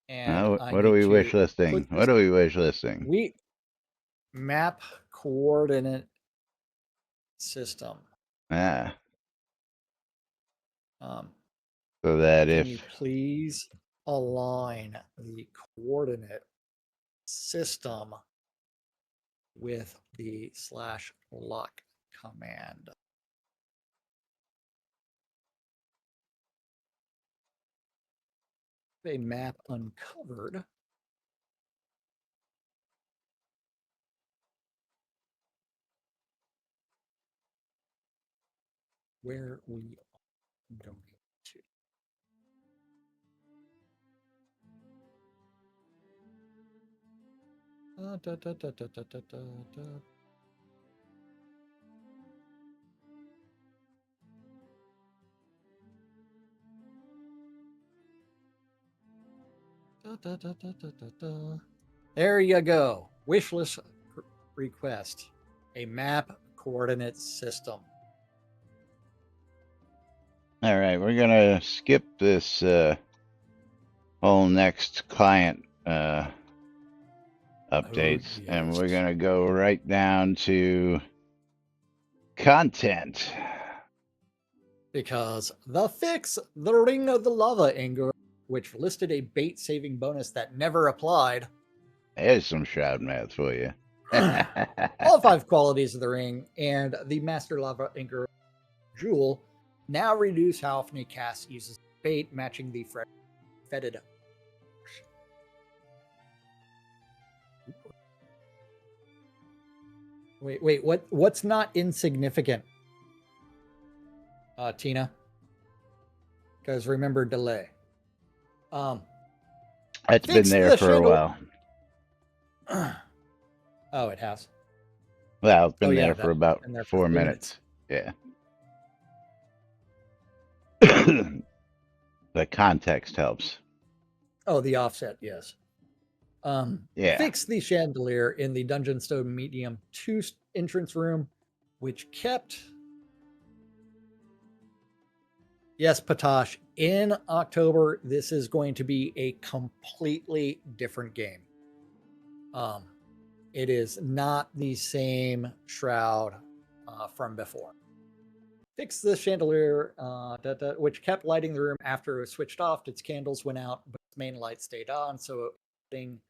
[SPEAKER 5] And I
[SPEAKER 1] What are
[SPEAKER 5] need
[SPEAKER 1] we
[SPEAKER 5] to
[SPEAKER 1] wish listing?
[SPEAKER 5] put this.
[SPEAKER 1] What are we wish listing?
[SPEAKER 5] We map coordinate system.
[SPEAKER 1] Ah,
[SPEAKER 5] Um,
[SPEAKER 1] so that
[SPEAKER 5] can
[SPEAKER 1] if
[SPEAKER 5] you please align the coordinate system with the /lock command? A map uncovered. Where we are going to. Da, da, da, da, da, da, da, da. Da, da, da, da, da, da, da. There you go. Wishlist request. A map coordinate system.
[SPEAKER 1] all right, we're gonna skip this whole next client updates, and we're
[SPEAKER 5] yes.
[SPEAKER 1] gonna go right down to content.
[SPEAKER 5] Because the fix, the Ring of the Lava Anger, which listed a bait saving bonus that never applied.
[SPEAKER 1] There's some Shroud math for you.
[SPEAKER 5] All 5 qualities of the ring and the Master Lava Anger jewel now reduce how often a cast uses bait, matching the fetid. Wait, what's not insignificant? Tina? Because remember delay.
[SPEAKER 1] It's been there for a while.
[SPEAKER 5] Oh, it has.
[SPEAKER 1] Well, it's been there for about
[SPEAKER 5] been there
[SPEAKER 1] 4
[SPEAKER 5] 3
[SPEAKER 1] minutes. Yeah. The context helps.
[SPEAKER 5] Oh, the offset, yes.
[SPEAKER 1] Yeah.
[SPEAKER 5] Fix the chandelier in the Dungeon Stone Medium 2 entrance room, which kept. Yes, Patosh, in October, this is going to be a completely different game. It is not the same Shroud from before. Fix the chandelier, which kept lighting the room after it was switched off. Its candles went out, but its main light stayed on. So putting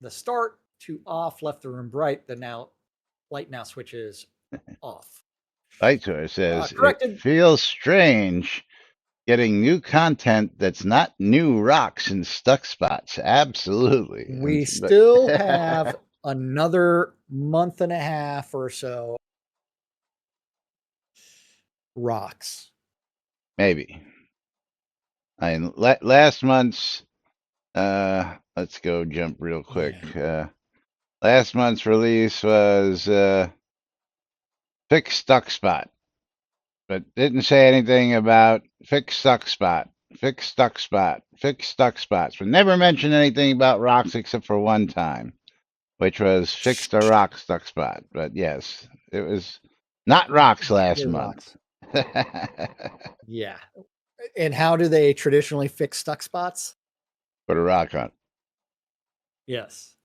[SPEAKER 5] the start to off left the room bright. The light now switches off.
[SPEAKER 1] Lightor says
[SPEAKER 5] Corrected.
[SPEAKER 1] it feels strange getting new content that's not new rocks and stuck spots. Absolutely.
[SPEAKER 5] We still have another month and a half or so. Rocks.
[SPEAKER 1] Maybe. I mean, last month's let's go jump real quick.
[SPEAKER 5] Yeah.
[SPEAKER 1] Last month's release was fix stuck spot, but didn't say anything about fix stuck spot, fix stuck spot, fix stuck spots. But never mentioned anything about rocks except for one time, which was fixed a rock stuck spot. But yes, it was not rocks last month.
[SPEAKER 5] Yeah. And how do they traditionally fix stuck spots?
[SPEAKER 1] Put a rock on.
[SPEAKER 5] Yes.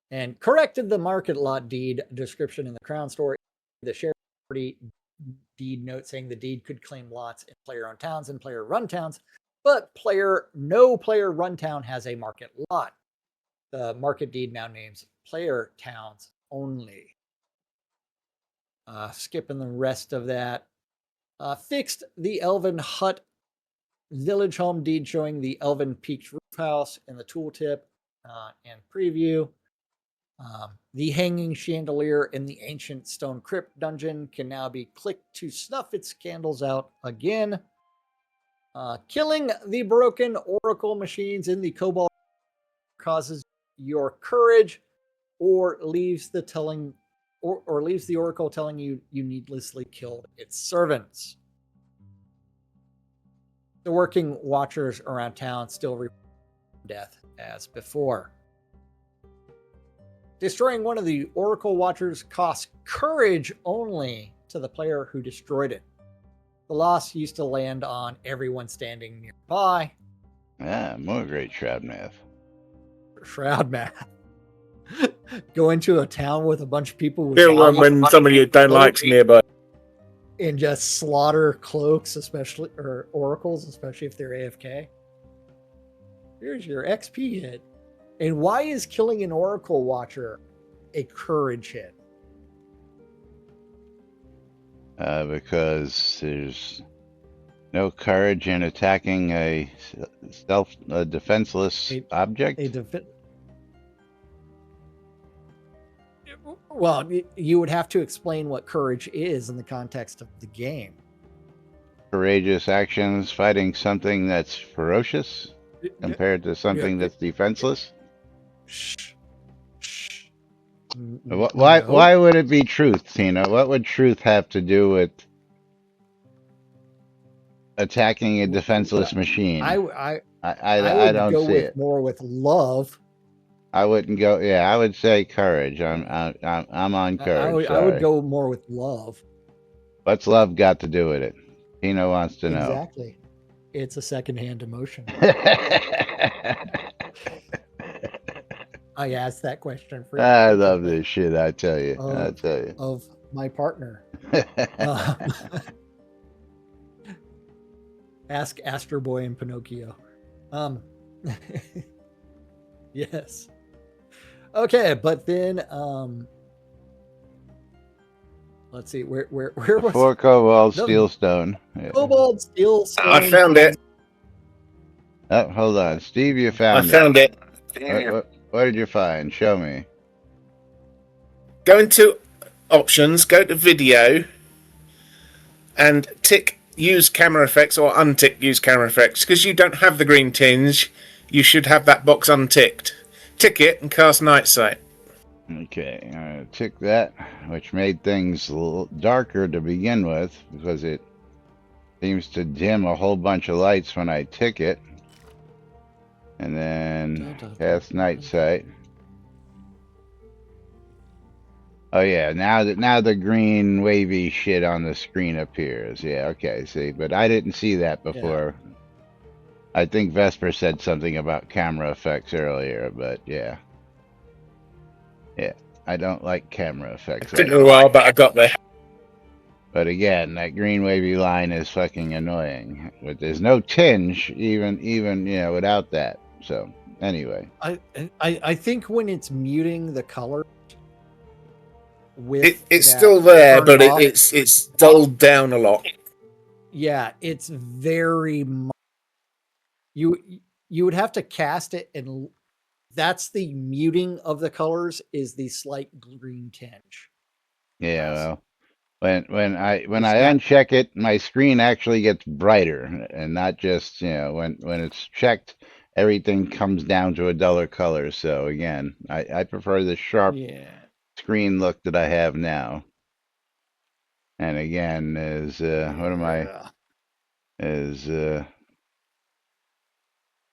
[SPEAKER 5] And corrected the market lot deed description in the Crown Store. The share property deed note saying the deed could claim lots in player-owned towns and player-run towns, but no player-run town has a market lot. The market deed now names player towns only. Skipping the rest of that. Fixed the Elven Hut village home deed showing the Elven Peaked Roof House in the tooltip and preview. The hanging chandelier in the ancient stone crypt dungeon can now be clicked to snuff its candles out again. Killing the broken oracle machines in the Cobalt causes your courage, or leaves the telling, or leaves the oracle telling you you needlessly killed its servants. The working watchers around town still report death as before. Destroying one of the oracle watchers costs courage only to the player who destroyed it. The loss used to land on everyone standing nearby.
[SPEAKER 1] More great Shroud math.
[SPEAKER 5] Shroud math. Go into a town with a bunch of people with
[SPEAKER 3] Kill them when somebody you don't like's nearby.
[SPEAKER 5] and just slaughter cloaks, especially, or oracles, especially if they're AFK. Here's your XP hit. And why is killing an oracle watcher a courage hit?
[SPEAKER 1] Because there's no courage in attacking a defenseless object.
[SPEAKER 5] Well, you would have to explain what courage is in the context of the game.
[SPEAKER 1] Courageous actions fighting something that's ferocious compared to something that's defenseless. Why would it be truth, Tina? What would truth have to do with attacking a defenseless machine?
[SPEAKER 5] I
[SPEAKER 1] I
[SPEAKER 5] would
[SPEAKER 1] don't
[SPEAKER 5] go
[SPEAKER 1] see
[SPEAKER 5] with
[SPEAKER 1] it.
[SPEAKER 5] more with love.
[SPEAKER 1] I wouldn't go. Yeah, I would say courage. I'm on courage.
[SPEAKER 5] I would go more with love.
[SPEAKER 1] What's love got to do with it? Tina wants to know.
[SPEAKER 5] Exactly. It's a secondhand emotion. I asked that question for.
[SPEAKER 1] I love this shit. I tell you.
[SPEAKER 5] Of my partner. Ask Astro Boy and Pinocchio. Yes. Okay, but then let's see, where was
[SPEAKER 1] For Cobalt Steelstone. Yeah.
[SPEAKER 5] Cobalt Steelstone?
[SPEAKER 3] I found it.
[SPEAKER 1] Oh, hold on, Steve, you found
[SPEAKER 3] I found it.
[SPEAKER 1] What did you find? Show me.
[SPEAKER 3] Go into options, go to video, and tick use camera effects or untick use camera effects. Because you don't have the green tinge, you should have that box unticked. Tick it and cast Night Sight.
[SPEAKER 1] Okay, tick that, which made things a little darker to begin with, because it seems to dim a whole bunch of lights when I tick it. And then cast Night Sight. Oh yeah, now the green wavy shit on the screen appears. Yeah, okay, see, but I didn't see that before. Yeah. I think Vesper said something about camera effects earlier, but yeah. Yeah, I don't like camera effects.
[SPEAKER 3] It took me a while, but I got there.
[SPEAKER 1] But again, that green wavy line is fucking annoying. But there's no tinge, even without that. So anyway,
[SPEAKER 5] I think when it's muting the color, with
[SPEAKER 3] it's still there, but it's dulled down a lot.
[SPEAKER 5] Yeah, it's very. You would have to cast it, and that's the muting of the colors is the slight green tinge.
[SPEAKER 1] Yeah, well. When I uncheck it, my screen actually gets brighter, and not just when it's checked, everything comes down to a duller color. So again, I prefer the sharp screen look that I have now. And again,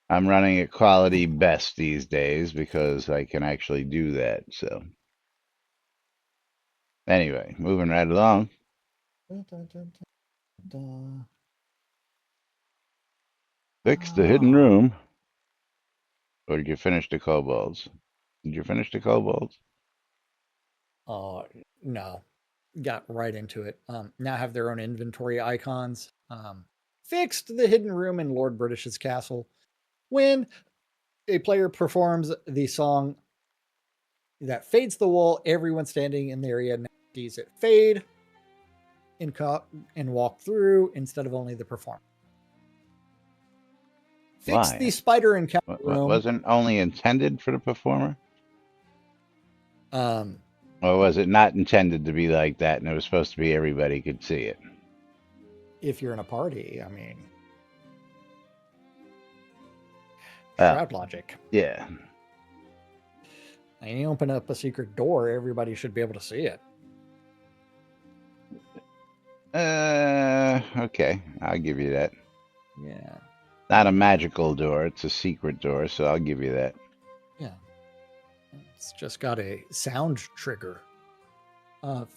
[SPEAKER 1] I'm running at quality best these days because I can actually do that. So. Anyway, moving right along. Fix the hidden room. Or did you finish the kobolds? Did you finish the kobolds?
[SPEAKER 5] No. Got right into it. Now have their own inventory icons. Fixed the hidden room in Lord British's castle. When a player performs the song that fades the wall, everyone standing in the area now sees it fade and walk through instead of only the performer. Fix
[SPEAKER 1] Why?
[SPEAKER 5] the spider encounter room.
[SPEAKER 1] Wasn't only intended for the performer?
[SPEAKER 5] Um,
[SPEAKER 1] Or was it not intended to be like that and it was supposed to be everybody could see it?
[SPEAKER 5] if you're in a party, I mean,
[SPEAKER 1] Oh,
[SPEAKER 5] Shroud logic.
[SPEAKER 1] yeah.
[SPEAKER 5] And you open up a secret door, everybody should be able to see it.
[SPEAKER 1] Okay. I'll give you that.
[SPEAKER 5] Yeah.
[SPEAKER 1] Not a magical door, it's a secret door, so I'll give you that.
[SPEAKER 5] Yeah. It's just got a sound trigger.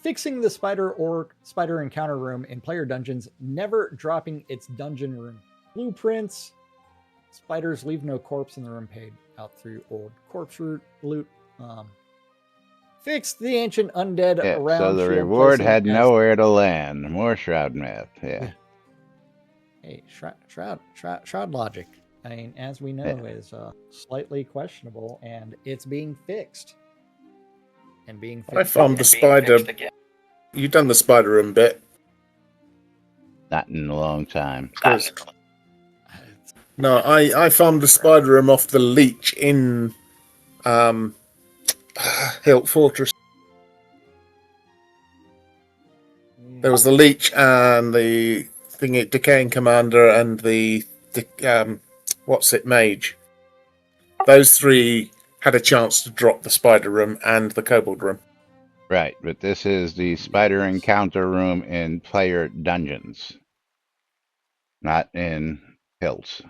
[SPEAKER 5] Fixing the spider encounter room in player dungeons, never dropping its dungeon room blueprints. Spiders leave no corpse in the room paid out through old corpse loot. Fix the ancient undead
[SPEAKER 1] Yeah,
[SPEAKER 5] around
[SPEAKER 1] so the
[SPEAKER 5] shield
[SPEAKER 1] reward
[SPEAKER 5] placing
[SPEAKER 1] had
[SPEAKER 5] as-
[SPEAKER 1] nowhere to land. More Shroud math, yeah.
[SPEAKER 5] Hey, Shroud logic. I mean, as we know, is slightly questionable, and it's being fixed. And being fixed.
[SPEAKER 3] I farmed the spider. You've done the spider room bit.
[SPEAKER 1] Not in a long time.
[SPEAKER 3] No, I farmed the spider room off the leech in Hilt Fortress. There was the leech and the decaying commander and the what's it, mage. Those three had a chance to drop the spider room and the kobold room.
[SPEAKER 1] Right, but this is the spider encounter room in player dungeons. Not in hilts.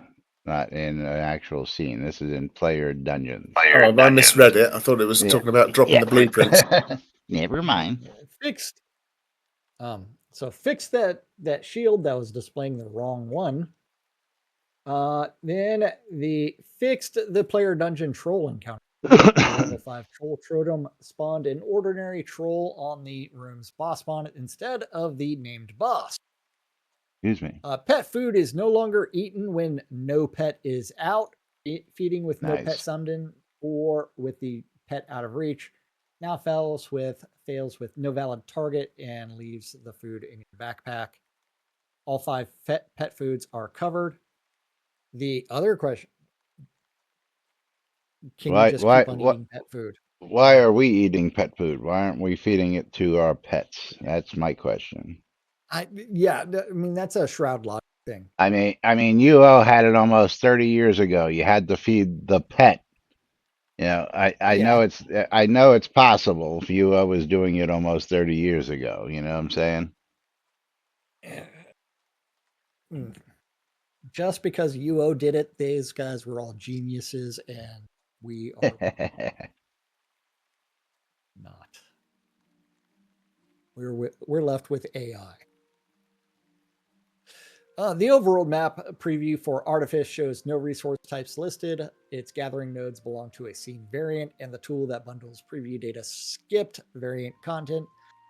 [SPEAKER 1] Not in an actual scene. This is in player dungeons.
[SPEAKER 3] Oh, I misread it. I thought it was talking about dropping the blueprints.
[SPEAKER 1] Never mind.
[SPEAKER 5] Fixed. So fix that shield that was displaying the wrong one. Then fixed the player dungeon troll encounter. Level 5 troll totem spawned an ordinary troll on the room's boss spawn instead of the named boss.
[SPEAKER 1] Excuse me.
[SPEAKER 5] Pet food is no longer eaten when no pet is out. Feeding with no
[SPEAKER 1] Nice.
[SPEAKER 5] pet summoned or with the pet out of reach now fails with no valid target and leaves the food in your backpack. All 5 pet foods are covered. The other question: can you just keep on eating pet food?
[SPEAKER 1] Why are we eating pet food? Why aren't we feeding it to our pets? That's my question.
[SPEAKER 5] I mean that's a Shroud logic thing.
[SPEAKER 1] I mean, UO had it almost 30 years ago. You had to feed the pet. You know, I know it's possible if UO was doing it almost 30 years ago. You know what I'm saying?
[SPEAKER 5] Just because UO did it, these guys were all geniuses, and we are not. We're left with AI. The overworld map preview for Artifice shows no resource types listed. Its gathering nodes belong to a scene variant, and the tool that bundles preview data skipped variant content.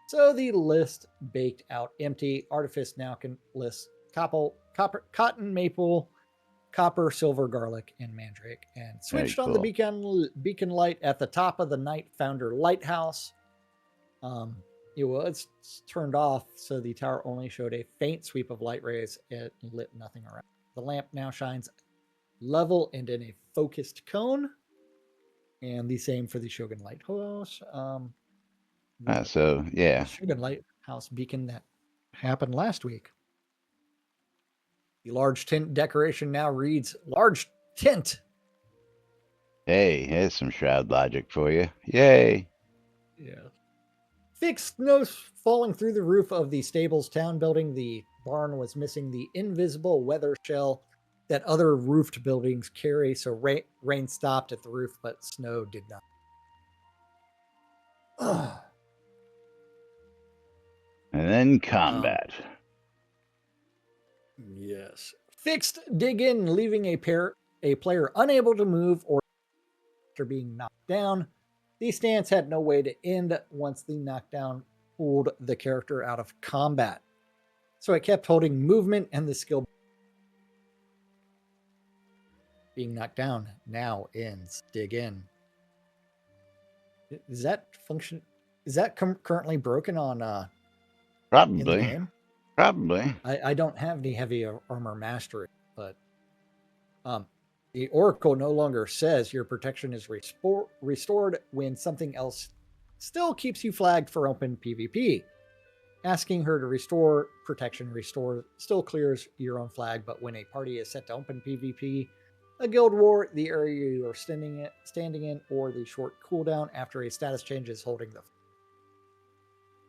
[SPEAKER 5] So the list baked out empty. Artifice now can list cotton, maple, copper, silver, garlic, and mandrake, and switched on the beacon light at the top of the Night Founder Lighthouse. It's turned off, so the tower only showed a faint sweep of light rays. It lit nothing around. The lamp now shines level and in a focused cone, and the same for the Shogun Lighthouse.
[SPEAKER 1] The
[SPEAKER 5] Shogun Lighthouse beacon that happened last week. The large tent decoration now reads "large tent."
[SPEAKER 1] Hey, here's some Shroud logic for you. Yay!
[SPEAKER 5] Yeah. Fixed snow falling through the roof of the stables town building. The barn was missing the invisible weather shell that other roofed buildings carry, so rain stopped at the roof, but snow did not.
[SPEAKER 1] And then combat.
[SPEAKER 5] Yes. Fixed dig in, leaving a player unable to move or after being knocked down. The stance had no way to end once the knockdown pulled the character out of combat. So it kept holding movement and the skill. Being knocked down now ends dig in. Is that function? Is that currently broken on
[SPEAKER 1] Probably.
[SPEAKER 5] in the game?
[SPEAKER 1] Probably.
[SPEAKER 5] I don't have any heavy armor mastery, but The Oracle no longer says your protection is restored when something else still keeps you flagged for open PvP. Asking her to restore protection still clears your own flag, but when a party is set to open PvP, a guild war, the area you are standing in, or the short cooldown after a status change is holding the.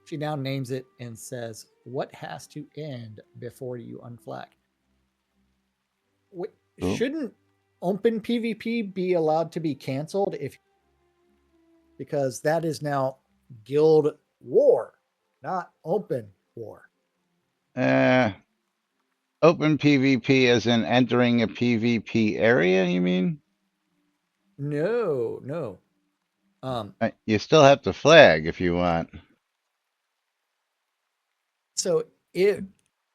[SPEAKER 5] She now names it and says, "What has to end before you unflag?" Shouldn't open PvP be allowed to be canceled because that is now guild war, not open war?
[SPEAKER 1] Open PvP as in entering a PvP area, you mean?
[SPEAKER 5] No.
[SPEAKER 1] You still have to flag if you want.
[SPEAKER 5] So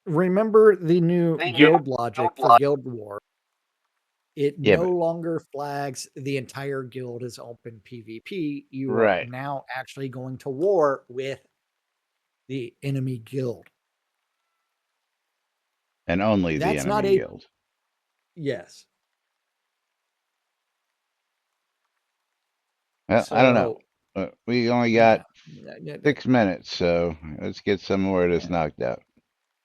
[SPEAKER 5] remember the new guild logic for guild war. It no longer flags the entire guild as open PvP. You are now actually going to war with the enemy guild.
[SPEAKER 1] And only the enemy guild.
[SPEAKER 5] Yes.
[SPEAKER 1] Well, I don't know. We only got 6 minutes, so let's get some more of this knocked out.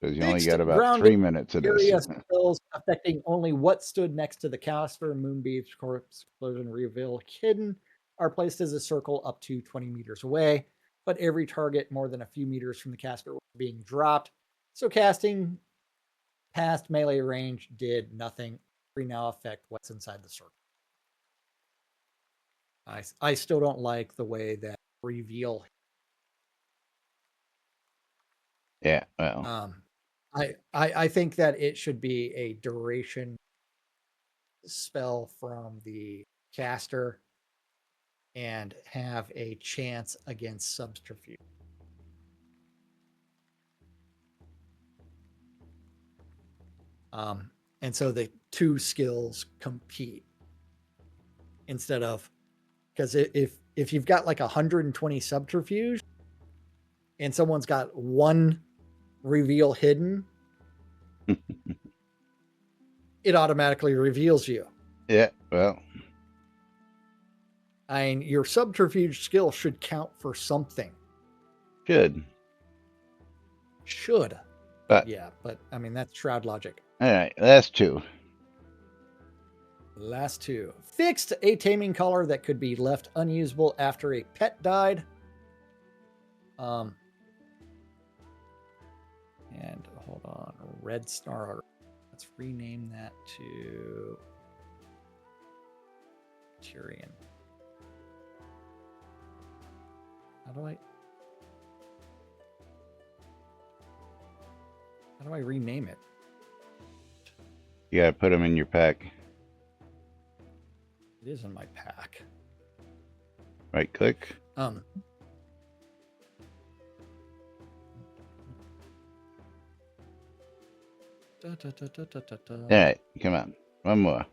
[SPEAKER 1] Because you only got about 3 minutes of this.
[SPEAKER 5] Skills affecting only what stood next to the caster, Moonbeam's corpse, explosion, reveal, hidden, are placed as a circle up to 20 meters away, but every target more than a few meters from the caster was being dropped. So casting past melee range did nothing. We now affect what's inside the circle. I still don't like the way that reveal.
[SPEAKER 1] Yeah, well.
[SPEAKER 5] I think that it should be a duration spell from the caster and have a chance against subterfuge. And so the two skills compete instead of, because if you've got like 120 subterfuge and someone's got one reveal hidden, it automatically reveals you.
[SPEAKER 1] Yeah, well.
[SPEAKER 5] I mean, your subterfuge skill should count for something.
[SPEAKER 1] Should.
[SPEAKER 5] But I mean, that's Shroud logic.
[SPEAKER 1] All right, last two.
[SPEAKER 5] Fixed a taming collar that could be left unusable after a pet died. And hold on, Red Star. Let's rename that to Tyrion. How do I rename it?
[SPEAKER 1] You gotta put them in your pack.
[SPEAKER 5] It is in my pack.
[SPEAKER 1] Right click.
[SPEAKER 5] All
[SPEAKER 1] right, come on. One more.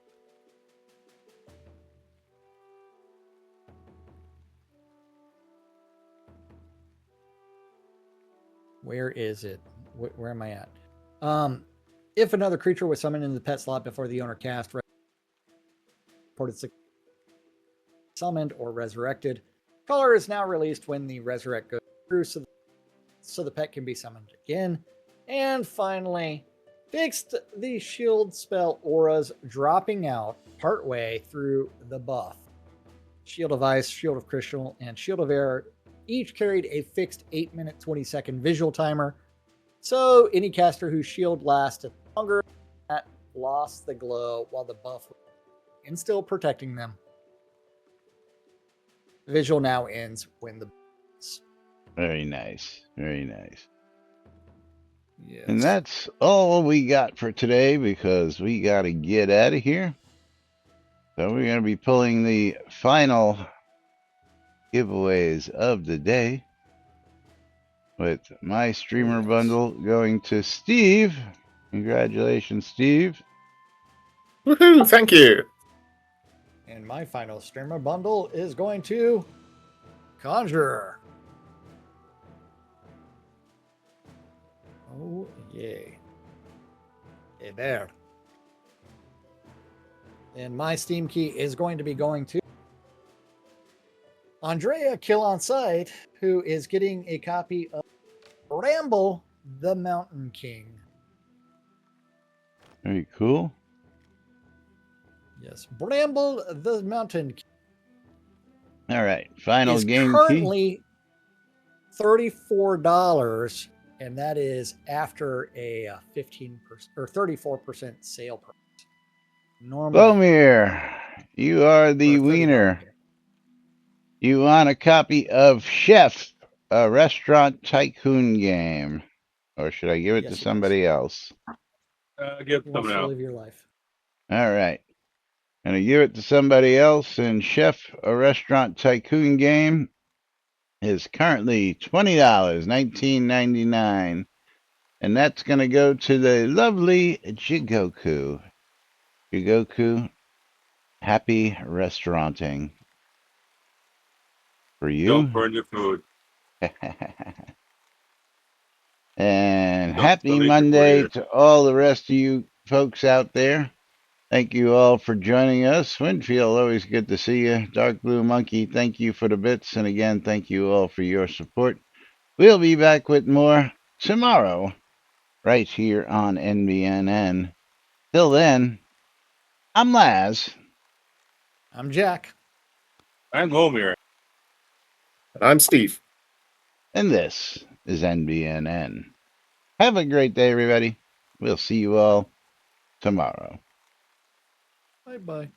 [SPEAKER 5] Where is it? Where am I at? If another creature was summoned in the pet slot before the owner cast, reported summoned or resurrected, color is now released when the resurrect goes through, so the pet can be summoned again. And finally, fixed the shield spell auras dropping out partway through the buff. Shield of Ice, Shield of Crystal, and Shield of Air each carried a fixed 8-minute 20-second visual timer. So any caster whose shield lasted longer lost the glow while the buff was and still protecting them. The visual now ends when the.
[SPEAKER 1] Very nice. Very nice.
[SPEAKER 5] Yes.
[SPEAKER 1] And that's all we got for today because we got to get out of here. So we're going to be pulling the final giveaways of the day with my streamer bundle going to Steve. Congratulations, Steve.
[SPEAKER 3] Woohoo, thank you.
[SPEAKER 5] And my final streamer bundle is going to Conjurer. Oh, yay. Hey there. And my Steam key is going to be going to Andrea Kill on Sight, who is getting a copy of Bramble the Mountain King.
[SPEAKER 1] Very cool.
[SPEAKER 5] Yes, Bramble the Mountain King.
[SPEAKER 1] All right. Final
[SPEAKER 5] is
[SPEAKER 1] game key.
[SPEAKER 5] currently $34, and that is after a 15% or 34% sale price. Normally,
[SPEAKER 1] Bomir, you are the
[SPEAKER 5] or $30
[SPEAKER 1] wiener.
[SPEAKER 5] game.
[SPEAKER 1] You want a copy of Chef, a restaurant tycoon game. Or should I give it
[SPEAKER 5] Yes,
[SPEAKER 1] to
[SPEAKER 5] he
[SPEAKER 1] somebody else?
[SPEAKER 2] Give
[SPEAKER 5] He wants
[SPEAKER 2] someone
[SPEAKER 5] to
[SPEAKER 2] else.
[SPEAKER 5] live your life.
[SPEAKER 1] All right. Gonna give it to somebody else. And Chef, a restaurant tycoon game, is currently $20, $19.99. And that's gonna go to the lovely Jigoku. Jigoku, happy restauranting for you.
[SPEAKER 2] Don't burn your food.
[SPEAKER 1] And
[SPEAKER 2] Don't
[SPEAKER 1] happy
[SPEAKER 2] delete your
[SPEAKER 1] Monday
[SPEAKER 2] food
[SPEAKER 1] to all the rest of you folks out there. Thank you all for joining us. Winfield, always good to see you. Dark Blue Monkey, thank you for the bits. And again, thank you all for your support. We'll be back with more tomorrow, right here on NBNN. Till then, I'm Laz.
[SPEAKER 5] I'm Jack.
[SPEAKER 2] I'm home here.
[SPEAKER 3] I'm Steve.
[SPEAKER 1] And this is NBNN. Have a great day, everybody. We'll see you all tomorrow.
[SPEAKER 5] Bye-bye.